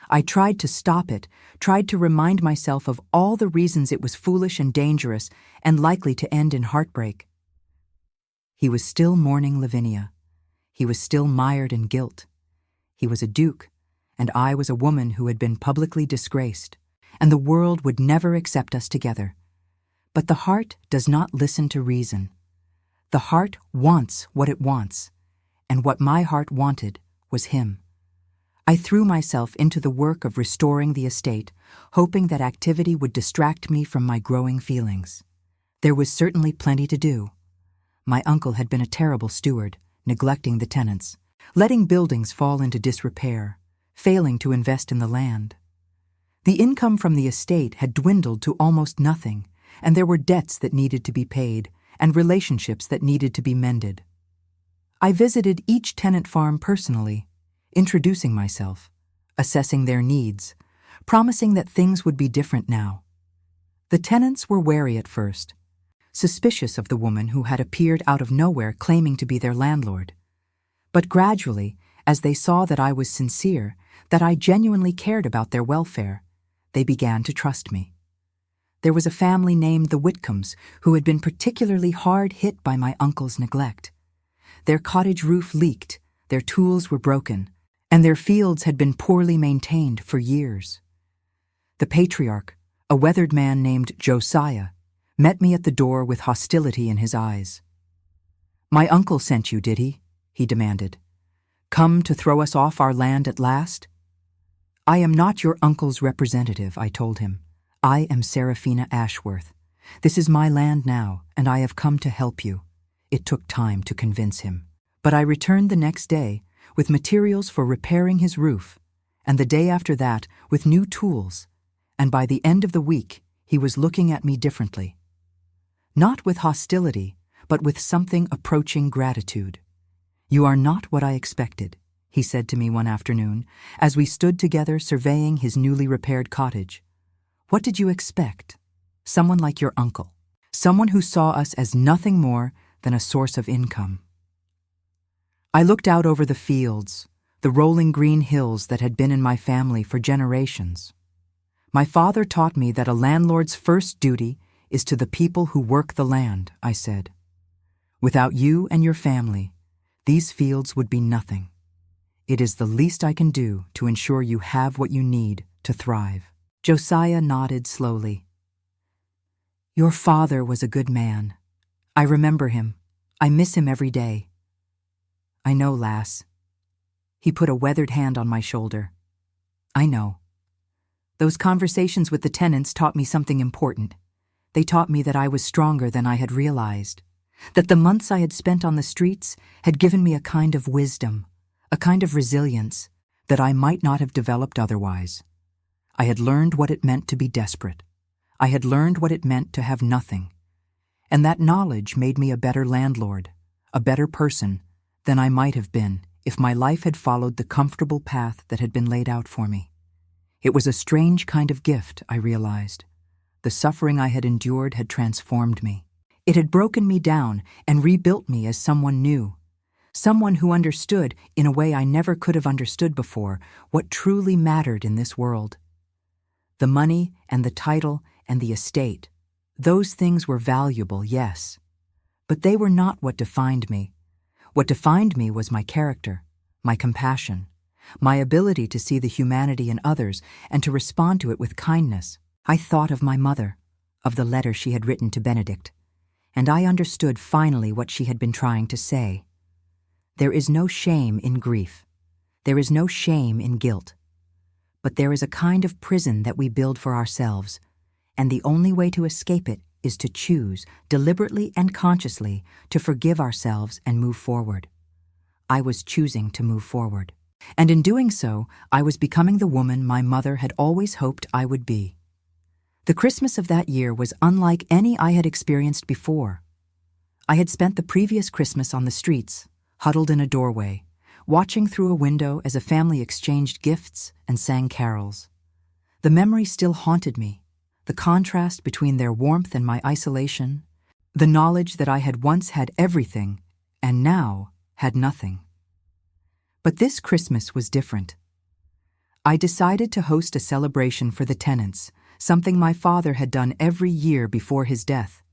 I tried to stop it, tried to remind myself of all the reasons it was foolish and dangerous and likely to end in heartbreak. He was still mourning Lavinia. He was still mired in guilt. He was a duke, and I was a woman who had been publicly disgraced, and the world would never accept us together. But the heart does not listen to reason. The heart wants what it wants, and what my heart wanted was him. I threw myself into the work of restoring the estate, hoping that activity would distract me from my growing feelings. There was certainly plenty to do. My uncle had been a terrible steward, neglecting the tenants, letting buildings fall into disrepair, failing to invest in the land. The income from the estate had dwindled to almost nothing, and there were debts that needed to be paid and relationships that needed to be mended. I visited each tenant farm personally, introducing myself, assessing their needs, promising that things would be different now. The tenants were wary at first, suspicious of the woman who had appeared out of nowhere claiming to be their landlord. But gradually, as they saw that I was sincere, that I genuinely cared about their welfare, they began to trust me. There was a family named the Whitcombs who had been particularly hard hit by my uncle's neglect. Their cottage roof leaked, their tools were broken, and their fields had been poorly maintained for years. The patriarch, a weathered man named Josiah, met me at the door with hostility in his eyes. "My uncle sent you, did he?" he demanded. "Come to throw us off our land at last?" "I am not your uncle's representative," I told him. "I am Seraphina Ashworth. This is my land now, and I have come to help you." It took time to convince him. But I returned the next day with materials for repairing his roof, and the day after that with new tools, and by the end of the week he was looking at me differently. Not with hostility, but with something approaching gratitude. "You are not what I expected," he said to me one afternoon, as we stood together surveying his newly repaired cottage. "What did you expect? Someone like your uncle. Someone who saw us as nothing more than a source of income." I looked out over the fields, the rolling green hills that had been in my family for generations. "My father taught me that a landlord's first duty is to the people who work the land," I said. "Without you and your family, these fields would be nothing. It is the least I can do to ensure you have what you need to thrive." Josiah nodded slowly. "Your father was a good man. I remember him. I miss him every day." "I know, lass." He put a weathered hand on my shoulder. "I know. Those conversations with the tenants taught me something important. They taught me that I was stronger than I had realized, that the months I had spent on the streets had given me a kind of wisdom, a kind of resilience that I might not have developed otherwise. I had learned what it meant to be desperate. I had learned what it meant to have nothing. And that knowledge made me a better landlord, a better person than I might have been if my life had followed the comfortable path that had been laid out for me. It was a strange kind of gift, I realized. The suffering I had endured had transformed me. It had broken me down and rebuilt me as someone new, someone who understood, in a way I never could have understood before, what truly mattered in this world. The money and the title and the estate, those things were valuable, yes, but they were not what defined me. What defined me was my character, my compassion, my ability to see the humanity in others and to respond to it with kindness. I thought of my mother, of the letter she had written to Benedict, and I understood finally what she had been trying to say. There is no shame in grief. There is no shame in guilt. But there is a kind of prison that we build for ourselves, and the only way to escape it is to choose, deliberately and consciously, to forgive ourselves and move forward. I was choosing to move forward. And in doing so, I was becoming the woman my mother had always hoped I would be. The Christmas of that year was unlike any I had experienced before. I had spent the previous Christmas on the streets, huddled in a doorway, watching through a window as a family exchanged gifts and sang carols. The memory still haunted me, the contrast between their warmth and my isolation, the knowledge that I had once had everything and now had nothing. But this Christmas was different. I decided to host a celebration for the tenants, something my father had done every year before his death.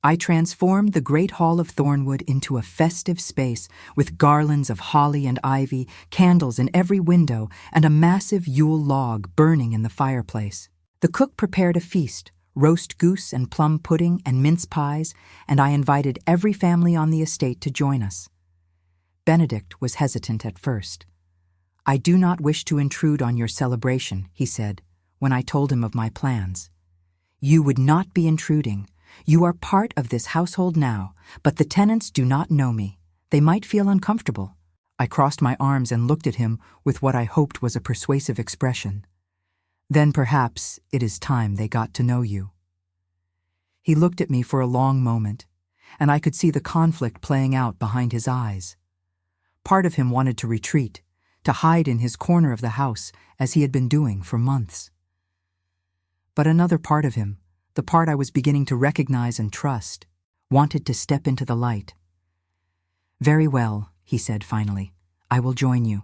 I transformed the great hall of Thornwood into a festive space with garlands of holly and ivy, candles in every window, and a massive Yule log burning in the fireplace. The cook prepared a feast, roast goose and plum pudding and mince pies, and I invited every family on the estate to join us. Benedict was hesitant at first. "I do not wish to intrude on your celebration," he said, when I told him of my plans. "You would not be intruding. You are part of this household now, but the tenants do not know me. They might feel uncomfortable." I crossed my arms and looked at him with what I hoped was a persuasive expression. "Then perhaps it is time they got to know you." He looked at me for a long moment, and I could see the conflict playing out behind his eyes. Part of him wanted to retreat, to hide in his corner of the house, as he had been doing for months. But another part of him, the part I was beginning to recognize and trust, wanted to step into the light. "Very well," he said finally. "I will join you."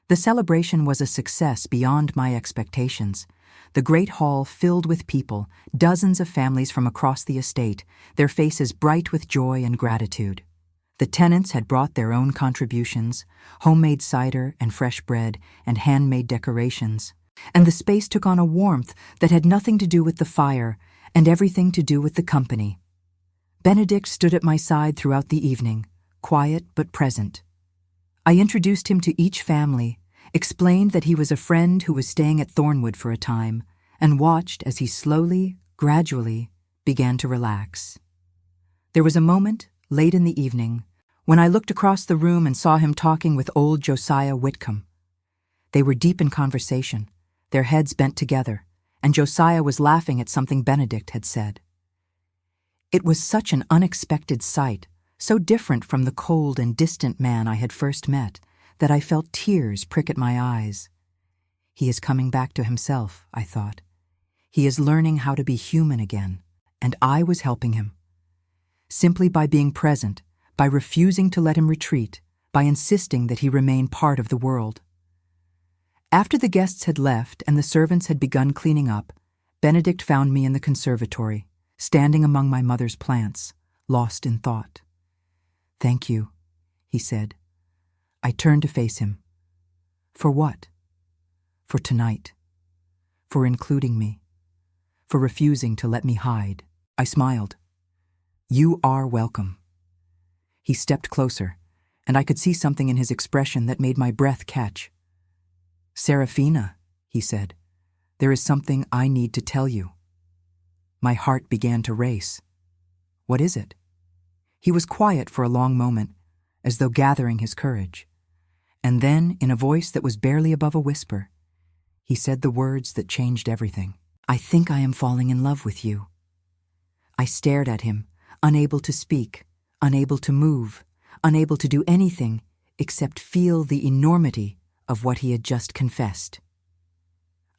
The celebration was a success beyond my expectations. The great hall filled with people, dozens of families from across the estate, their faces bright with joy and gratitude. The tenants had brought their own contributions, homemade cider and fresh bread and handmade decorations, and the space took on a warmth that had nothing to do with the fire and everything to do with the company. Benedict stood at my side throughout the evening, quiet but present. I introduced him to each family, explained that he was a friend who was staying at Thornwood for a time, and watched as he slowly, gradually, began to relax. There was a moment, late in the evening, when I looked across the room and saw him talking with old Josiah Whitcomb. They were deep in conversation, their heads bent together, and Josiah was laughing at something Benedict had said. It was such an unexpected sight, so different from the cold and distant man I had first met, that I felt tears prick at my eyes. He is coming back to himself, I thought. He is learning how to be human again, and I was helping him. Simply by being present, by refusing to let him retreat, by insisting that he remain part of the world. After the guests had left and the servants had begun cleaning up, Benedict found me in the conservatory, standing among my mother's plants, lost in thought. "Thank you," he said. I turned to face him. For what? For tonight. For including me. For refusing to let me hide. I smiled. "You are welcome." He stepped closer, and I could see something in his expression that made my breath catch. "Seraphina," he said, "there is something I need to tell you." My heart began to race. "What is it?" He was quiet for a long moment, as though gathering his courage. And then, in a voice that was barely above a whisper, he said the words that changed everything. "I think I am falling in love with you." I stared at him, unable to speak, unable to move, unable to do anything except feel the enormity of what he had just confessed.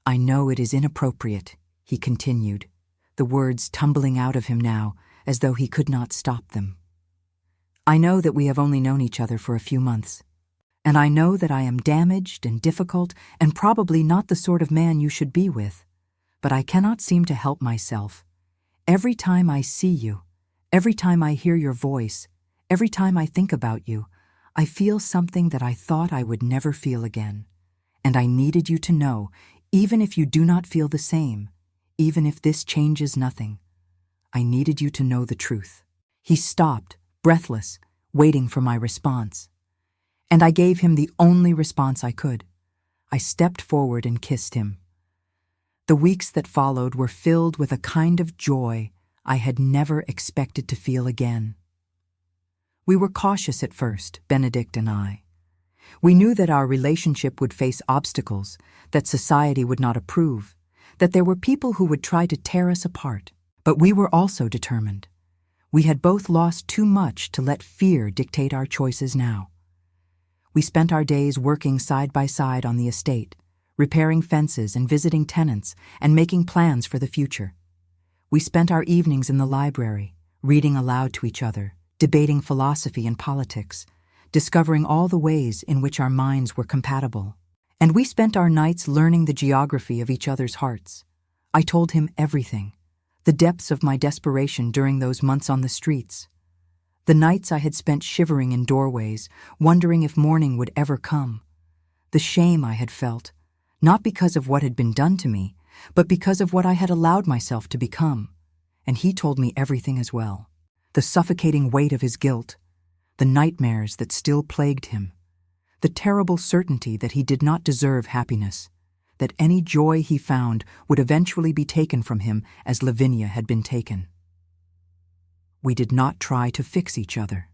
"I know it is inappropriate," he continued, the words tumbling out of him now as though he could not stop them. "I know that we have only known each other for a few months, and I know that I am damaged and difficult and probably not the sort of man you should be with, but I cannot seem to help myself. Every time I see you, every time I hear your voice, every time I think about you, I feel something that I thought I would never feel again. And I needed you to know, even if you do not feel the same, even if this changes nothing, I needed you to know the truth." He stopped, breathless, waiting for my response. And I gave him the only response I could. I stepped forward and kissed him. The weeks that followed were filled with a kind of joy I had never expected to feel again. We were cautious at first, Benedict and I. We knew that our relationship would face obstacles, that society would not approve, that there were people who would try to tear us apart. But we were also determined. We had both lost too much to let fear dictate our choices now. We spent our days working side by side on the estate, repairing fences and visiting tenants and making plans for the future. We spent our evenings in the library, reading aloud to each other, debating philosophy and politics, discovering all the ways in which our minds were compatible. And we spent our nights learning the geography of each other's hearts. I told him everything, the depths of my desperation during those months on the streets, the nights I had spent shivering in doorways, wondering if morning would ever come, the shame I had felt, not because of what had been done to me, but because of what I had allowed myself to become. And he told me everything as well. The suffocating weight of his guilt, the nightmares that still plagued him, the terrible certainty that he did not deserve happiness, that any joy he found would eventually be taken from him as Lavinia had been taken. We did not try to fix each other.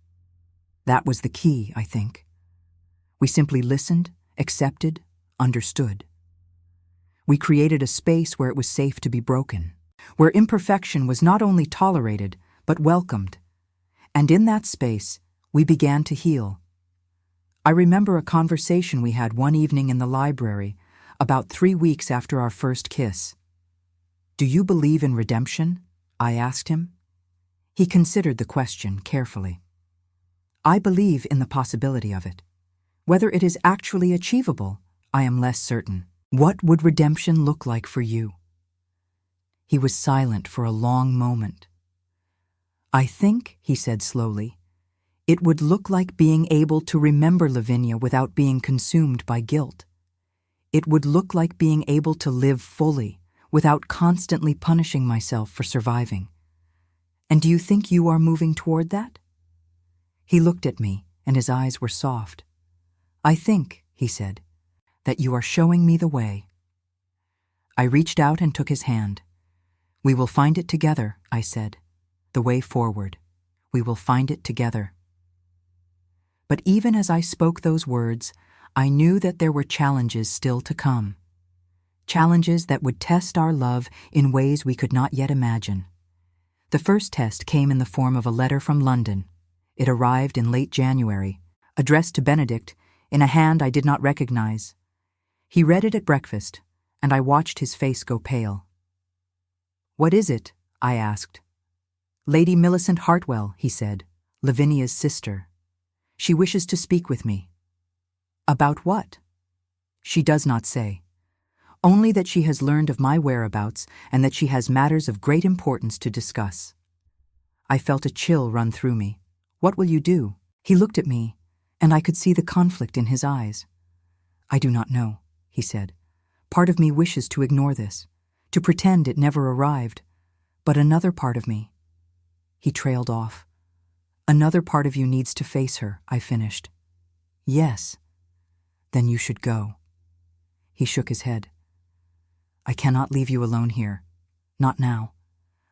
That was the key, I think. We simply listened, accepted, understood. We created a space where it was safe to be broken, where imperfection was not only tolerated, but welcomed. And in that space, we began to heal. I remember a conversation we had one evening in the library, about 3 weeks after our first kiss. "Do you believe in redemption?" I asked him. He considered the question carefully. "I believe in the possibility of it. Whether it is actually achievable, I am less certain. What would redemption look like for you?" He was silent for a long moment. "I think," he said slowly, "it would look like being able to remember Lavinia without being consumed by guilt. It would look like being able to live fully, without constantly punishing myself for surviving. And do you think you are moving toward that?" He looked at me, and his eyes were soft. "I think," he said, "that you are showing me the way." I reached out and took his hand. "We will find it together," I said. "The way forward. We will find it together." But even as I spoke those words, I knew that there were challenges still to come. Challenges that would test our love in ways we could not yet imagine. The first test came in the form of a letter from London. It arrived in late January, addressed to Benedict, in a hand I did not recognize. He read it at breakfast, and I watched his face go pale. "What is it?" I asked. "Lady Millicent Hartwell," he said, "Lavinia's sister. She wishes to speak with me." "About what?" "She does not say. Only that she has learned of my whereabouts and that she has matters of great importance to discuss." I felt a chill run through me. "What will you do?" He looked at me, and I could see the conflict in his eyes. "I do not know," he said. "Part of me wishes to ignore this, to pretend it never arrived, but another part of me—" He trailed off. "Another part of you needs to face her," I finished. "Yes." "Then you should go." He shook his head. "I cannot leave you alone here. Not now.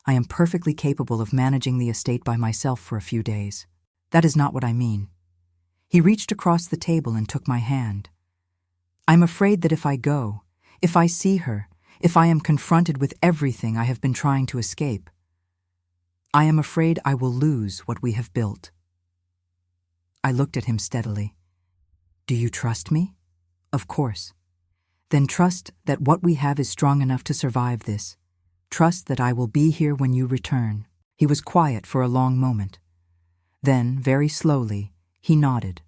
I am perfectly capable of managing the estate by myself for a few days. That is not what I mean." He reached across the table and took my hand. "I'm afraid that if I go, if I see her, if I am confronted with everything I have been trying to escape, I am afraid I will lose what we have built." I looked at him steadily. "Do you trust me?" "Of course." "Then trust that what we have is strong enough to survive this. Trust that I will be here when you return." He was quiet for a long moment. Then, very slowly, he nodded.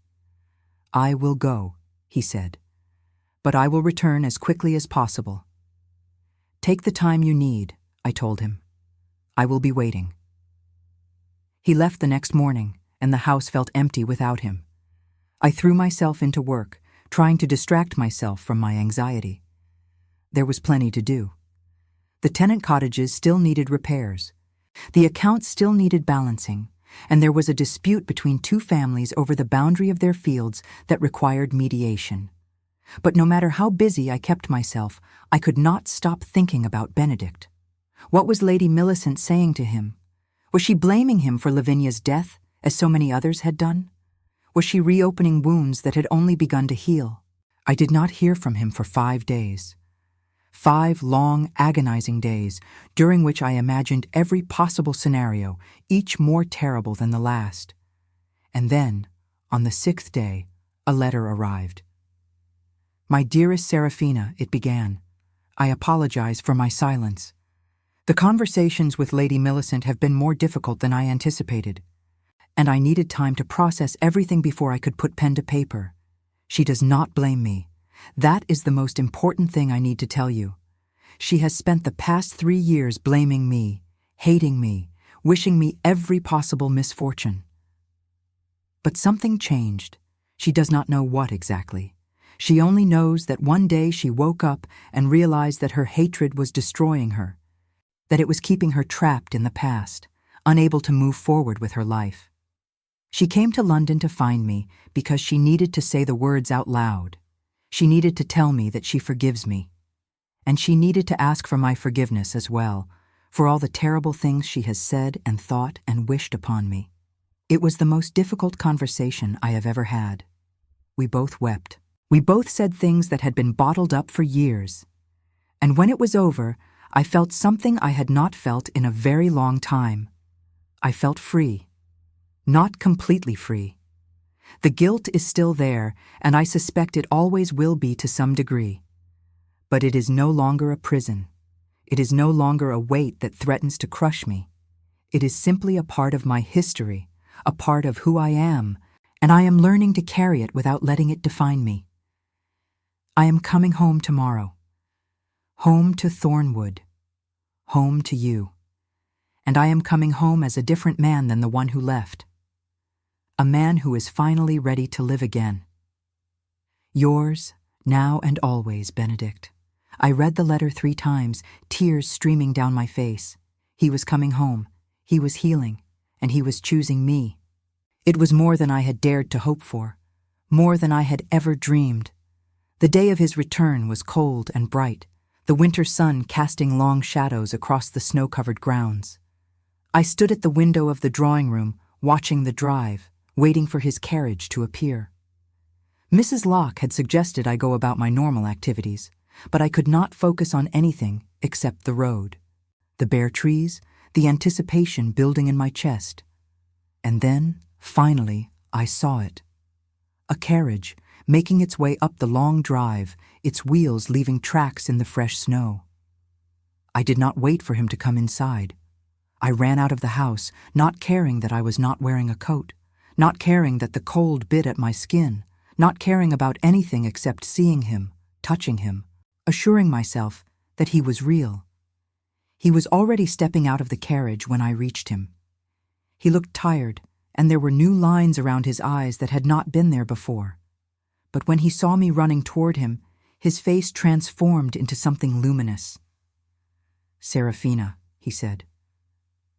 "I will go," he said. "But I will return as quickly as possible." "Take the time you need," I told him. "I will be waiting." He left the next morning, and the house felt empty without him. I threw myself into work, trying to distract myself from my anxiety. There was plenty to do. The tenant cottages still needed repairs. The accounts still needed balancing, and there was a dispute between two families over the boundary of their fields that required mediation. But no matter how busy I kept myself, I could not stop thinking about Benedict. What was Lady Millicent saying to him? Was she blaming him for Lavinia's death, as so many others had done? Was she reopening wounds that had only begun to heal? I did not hear from him for 5 days. 5 long, agonizing days, during which I imagined every possible scenario, each more terrible than the last. And then, on the 6th day, a letter arrived. "My dearest Seraphina," it began, "I apologize for my silence. The conversations with Lady Millicent have been more difficult than I anticipated, and I needed time to process everything before I could put pen to paper. She does not blame me. That is the most important thing I need to tell you. She has spent the past 3 years blaming me, hating me, wishing me every possible misfortune. But something changed. She does not know what exactly. She only knows that one day she woke up and realized that her hatred was destroying her, that it was keeping her trapped in the past, unable to move forward with her life. She came to London to find me because she needed to say the words out loud. She needed to tell me that she forgives me. And she needed to ask for my forgiveness as well, for all the terrible things she has said and thought and wished upon me. It was the most difficult conversation I have ever had. We both wept. We both said things that had been bottled up for years. And when it was over, I felt something I had not felt in a very long time. I felt free. Not completely free. The guilt is still there, and I suspect it always will be to some degree. But it is no longer a prison. It is no longer a weight that threatens to crush me. It is simply a part of my history, a part of who I am, and I am learning to carry it without letting it define me. I am coming home tomorrow. Home to Thornwood. Home to you. And I am coming home as a different man than the one who left. A man who is finally ready to live again. Yours, now and always, Benedict. I read the letter 3 times, tears streaming down my face. He was coming home. He was healing. And he was choosing me. It was more than I had dared to hope for. More than I had ever dreamed. The day of his return was cold and bright, the winter sun casting long shadows across the snow-covered grounds. I stood at the window of the drawing room, watching the drive, waiting for his carriage to appear. Mrs. Locke had suggested I go about my normal activities, but I could not focus on anything except the road, the bare trees, the anticipation building in my chest. And then, finally, I saw it. A carriage, making its way up the long drive, its wheels leaving tracks in the fresh snow. I did not wait for him to come inside. I ran out of the house, not caring that I was not wearing a coat, not caring that the cold bit at my skin, not caring about anything except seeing him, touching him, assuring myself that he was real. He was already stepping out of the carriage when I reached him. He looked tired, and there were new lines around his eyes that had not been there before. But when he saw me running toward him, his face transformed into something luminous. "Seraphina," he said.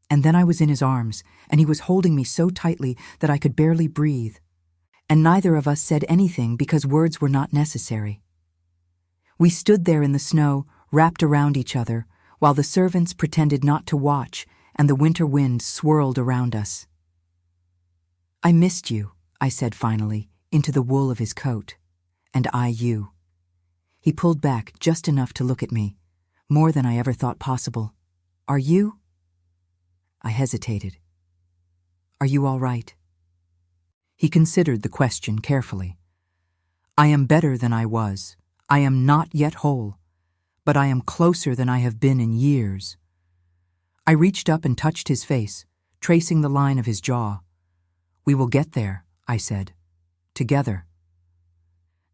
And then I was in his arms, and he was holding me so tightly that I could barely breathe. And neither of us said anything because words were not necessary. We stood there in the snow, wrapped around each other, while the servants pretended not to watch and the winter wind swirled around us. "I missed you," I said finally, into the wool of his coat. "And I you." He pulled back just enough to look at me, more than I ever thought possible. "Are you?" I hesitated. "Are you all right?" He considered the question carefully. "I am better than I was. I am not yet whole, but I am closer than I have been in years." I reached up and touched his face, tracing the line of his jaw. "We will get there," I said. "Together."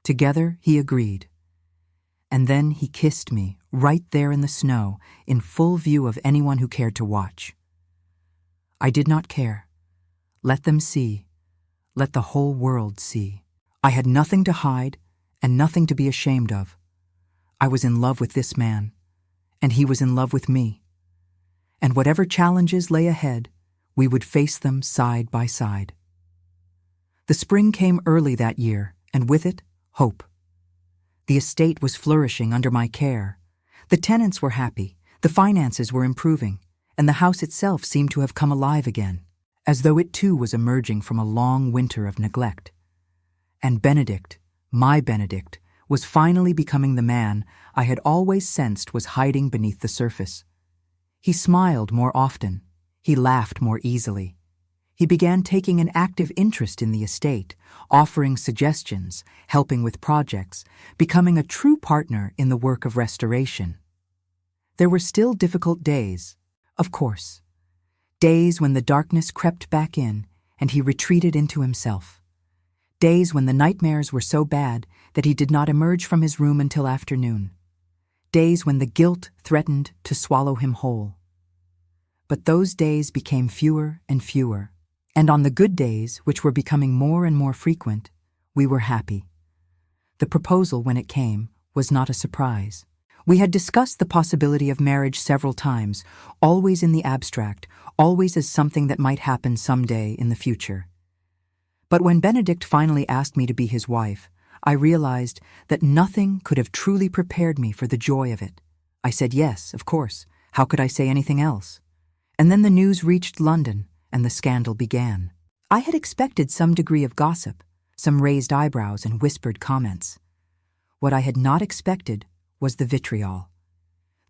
Together, he agreed. And then he kissed me, right there in the snow, in full view of anyone who cared to watch. I did not care. Let them see. Let the whole world see. I had nothing to hide and nothing to be ashamed of. I was in love with this man, and he was in love with me. And whatever challenges lay ahead, we would face them side by side. The spring came early that year, and with it, hope. The estate was flourishing under my care. The tenants were happy, the finances were improving, and the house itself seemed to have come alive again, as though it too was emerging from a long winter of neglect. And Benedict, my Benedict, was finally becoming the man I had always sensed was hiding beneath the surface. He smiled more often. He laughed more easily. He began taking an active interest in the estate, offering suggestions, helping with projects, becoming a true partner in the work of restoration. There were still difficult days, of course. Days when the darkness crept back in and he retreated into himself. Days when the nightmares were so bad that he did not emerge from his room until afternoon. Days when the guilt threatened to swallow him whole. But those days became fewer and fewer, and on the good days, which were becoming more and more frequent, we were happy. The proposal, when it came, was not a surprise. We had discussed the possibility of marriage several times, always in the abstract, always as something that might happen someday in the future. But when Benedict finally asked me to be his wife, I realized that nothing could have truly prepared me for the joy of it. I said yes, of course. How could I say anything else? And then the news reached London, and the scandal began. I had expected some degree of gossip, some raised eyebrows and whispered comments. What I had not expected was the vitriol.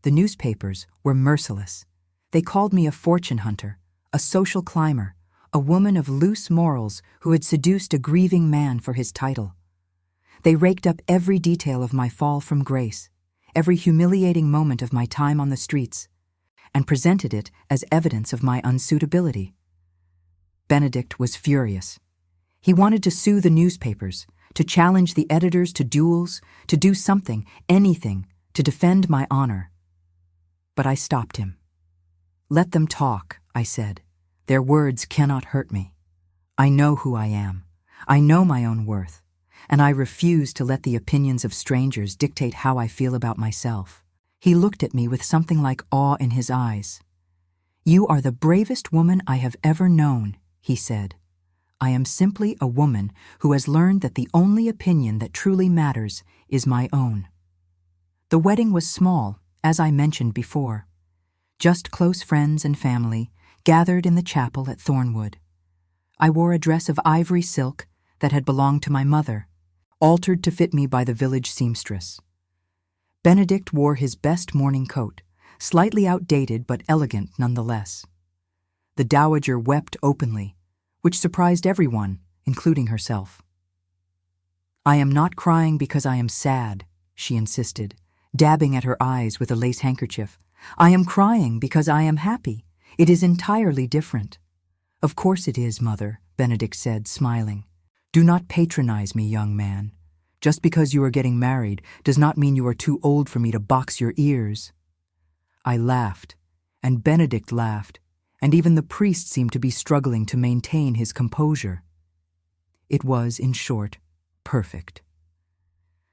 The newspapers were merciless. They called me a fortune hunter, a social climber, a woman of loose morals who had seduced a grieving man for his title. They raked up every detail of my fall from grace, every humiliating moment of my time on the streets, and presented it as evidence of my unsuitability. Benedict was furious. He wanted to sue the newspapers, to challenge the editors to duels, to do something, anything, to defend my honor. But I stopped him. "Let them talk," I said. "Their words cannot hurt me. I know who I am. I know my own worth, and I refuse to let the opinions of strangers dictate how I feel about myself." He looked at me with something like awe in his eyes. "You are the bravest woman I have ever known," he said. "I am simply a woman who has learned that the only opinion that truly matters is my own." The wedding was small, as I mentioned before. Just close friends and family gathered in the chapel at Thornwood. I wore a dress of ivory silk that had belonged to my mother, altered to fit me by the village seamstress. Benedict wore his best morning coat, slightly outdated but elegant nonetheless. The dowager wept openly, which surprised everyone, including herself. "I am not crying because I am sad," she insisted, dabbing at her eyes with a lace handkerchief. "I am crying because I am happy. It is entirely different." "Of course it is, Mother," Benedict said, smiling. "Do not patronize me, young man. Just because you are getting married does not mean you are too old for me to box your ears." I laughed, and Benedict laughed, and even the priest seemed to be struggling to maintain his composure. It was, in short, perfect.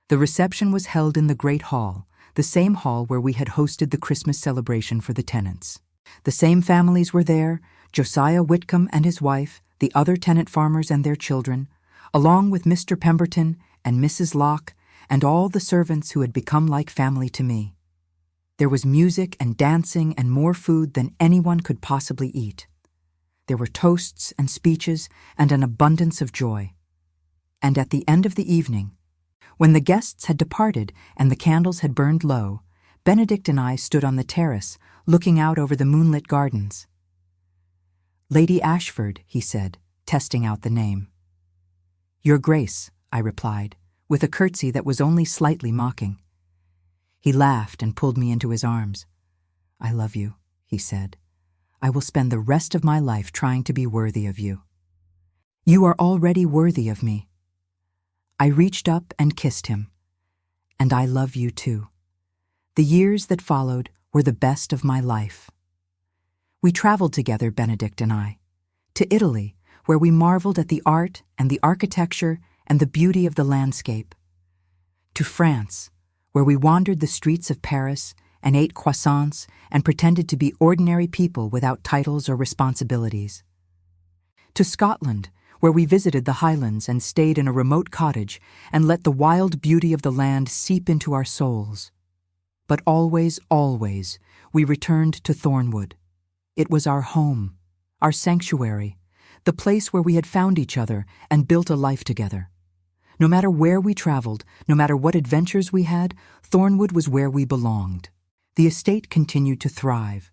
The reception was held in the great hall, the same hall where we had hosted the Christmas celebration for the tenants. The same families were there, Josiah Whitcomb and his wife, the other tenant farmers and their children, along with Mr. Pemberton and Mrs. Locke and all the servants who had become like family to me. There was music and dancing and more food than anyone could possibly eat. There were toasts and speeches and an abundance of joy. And at the end of the evening, when the guests had departed and the candles had burned low, Benedict and I stood on the terrace, looking out over the moonlit gardens. "Lady Ashford," he said, testing out the name. "Your Grace," I replied, with a curtsy that was only slightly mocking. He laughed and pulled me into his arms. "I love you," he said. "I will spend the rest of my life trying to be worthy of you." "You are already worthy of me." I reached up and kissed him. "And I love you too." The years that followed were the best of my life. We traveled together, Benedict and I, to Italy, where we marveled at the art and the architecture and the beauty of the landscape. To France, where we wandered the streets of Paris and ate croissants and pretended to be ordinary people without titles or responsibilities. To Scotland, where we visited the Highlands and stayed in a remote cottage and let the wild beauty of the land seep into our souls. But always, always, we returned to Thornwood. It was our home, our sanctuary, the place where we had found each other and built a life together. No matter where we traveled, no matter what adventures we had, Thornwood was where we belonged. The estate continued to thrive.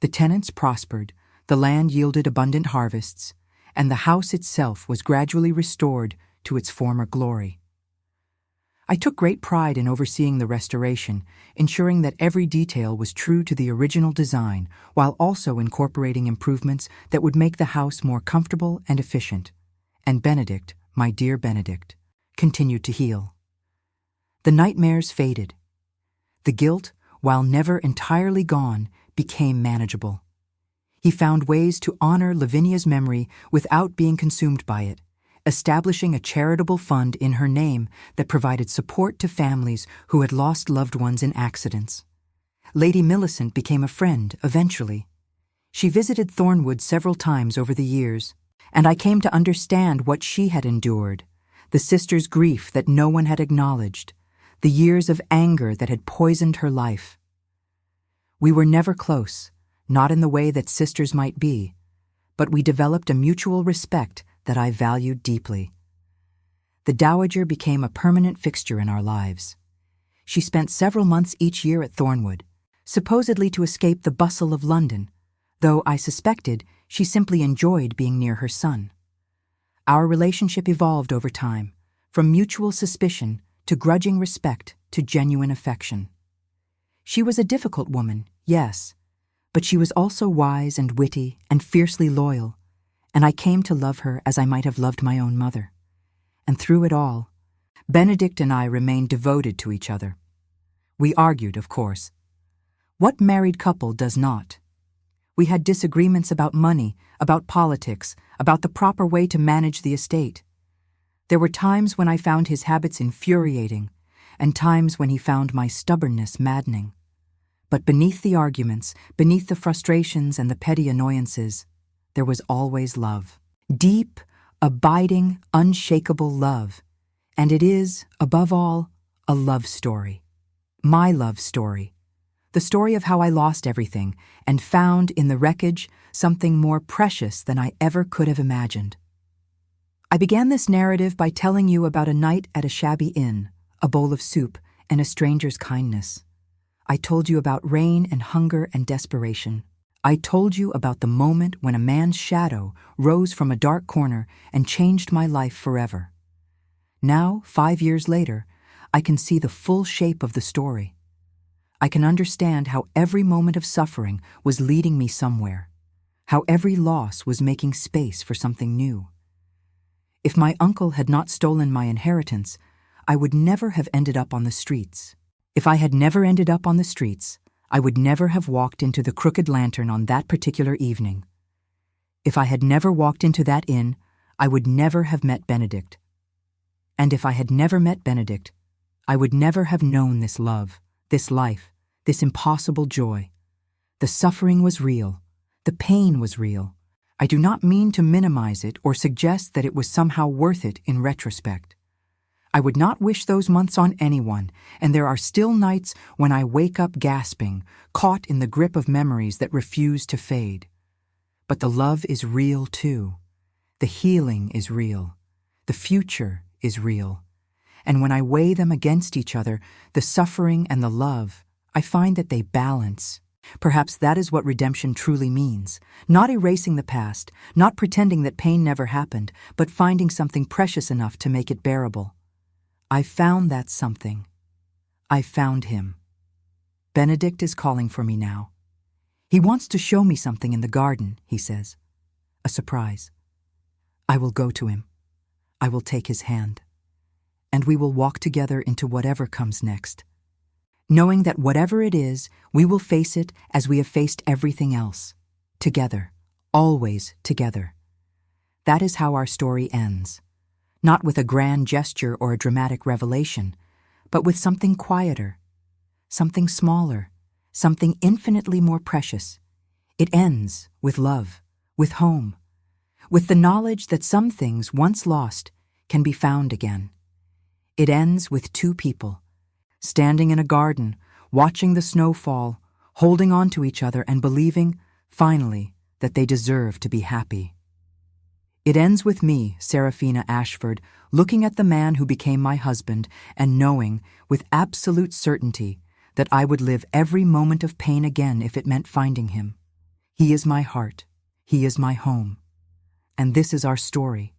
The tenants prospered, the land yielded abundant harvests, and the house itself was gradually restored to its former glory. I took great pride in overseeing the restoration, ensuring that every detail was true to the original design, while also incorporating improvements that would make the house more comfortable and efficient. And Benedict, my dear Benedict, continued to heal. The nightmares faded. The guilt, while never entirely gone, became manageable. He found ways to honor Lavinia's memory without being consumed by it, establishing a charitable fund in her name that provided support to families who had lost loved ones in accidents. Lady Millicent became a friend eventually. She visited Thornwood several times over the years, and I came to understand what she had endured, the sister's grief that no one had acknowledged, the years of anger that had poisoned her life. We were never close, not in the way that sisters might be, but we developed a mutual respect that I valued deeply. The dowager became a permanent fixture in our lives. She spent several months each year at Thornwood, supposedly to escape the bustle of London, though I suspected she simply enjoyed being near her son. Our relationship evolved over time, from mutual suspicion to grudging respect to genuine affection. She was a difficult woman, yes, but she was also wise and witty and fiercely loyal, and I came to love her as I might have loved my own mother. And through it all, Benedict and I remained devoted to each other. We argued, of course. What married couple does not? We had disagreements about money, about politics, about the proper way to manage the estate. There were times when I found his habits infuriating, and times when he found my stubbornness maddening. But beneath the arguments, beneath the frustrations and the petty annoyances, there was always love. Deep, abiding, unshakable love. And it is, above all, a love story. My love story. The story of how I lost everything and found in the wreckage something more precious than I ever could have imagined. I began this narrative by telling you about a night at a shabby inn, a bowl of soup, and a stranger's kindness. I told you about rain and hunger and desperation. I told you about the moment when a man's shadow rose from a dark corner and changed my life forever. Now, 5 years later, I can see the full shape of the story. I can understand how every moment of suffering was leading me somewhere, how every loss was making space for something new. If my uncle had not stolen my inheritance, I would never have ended up on the streets. If I had never ended up on the streets, I would never have walked into the Crooked Lantern on that particular evening. If I had never walked into that inn, I would never have met Benedict. And if I had never met Benedict, I would never have known this love, this life, this impossible joy. The suffering was real. The pain was real. I do not mean to minimize it or suggest that it was somehow worth it in retrospect. I would not wish those months on anyone, and there are still nights when I wake up gasping, caught in the grip of memories that refuse to fade. But the love is real too. The healing is real. The future is real. And when I weigh them against each other, the suffering and the love, I find that they balance. Perhaps that is what redemption truly means. Not erasing the past, not pretending that pain never happened, but finding something precious enough to make it bearable. I found that something. I found him. Benedict is calling for me now. He wants to show me something in the garden, he says. A surprise. I will go to him. I will take his hand. And we will walk together into whatever comes next. Knowing that whatever it is, we will face it as we have faced everything else. Together. Always together. That is how our story ends. Not with a grand gesture or a dramatic revelation, but with something quieter, something smaller, something infinitely more precious. It ends with love, with home, with the knowledge that some things once lost can be found again. It ends with two people, standing in a garden, watching the snow fall, holding on to each other and believing, finally, that they deserve to be happy. It ends with me, Seraphina Ashworth, looking at the man who became my husband and knowing, with absolute certainty, that I would live every moment of pain again if it meant finding him. He is my heart. He is my home. And this is our story.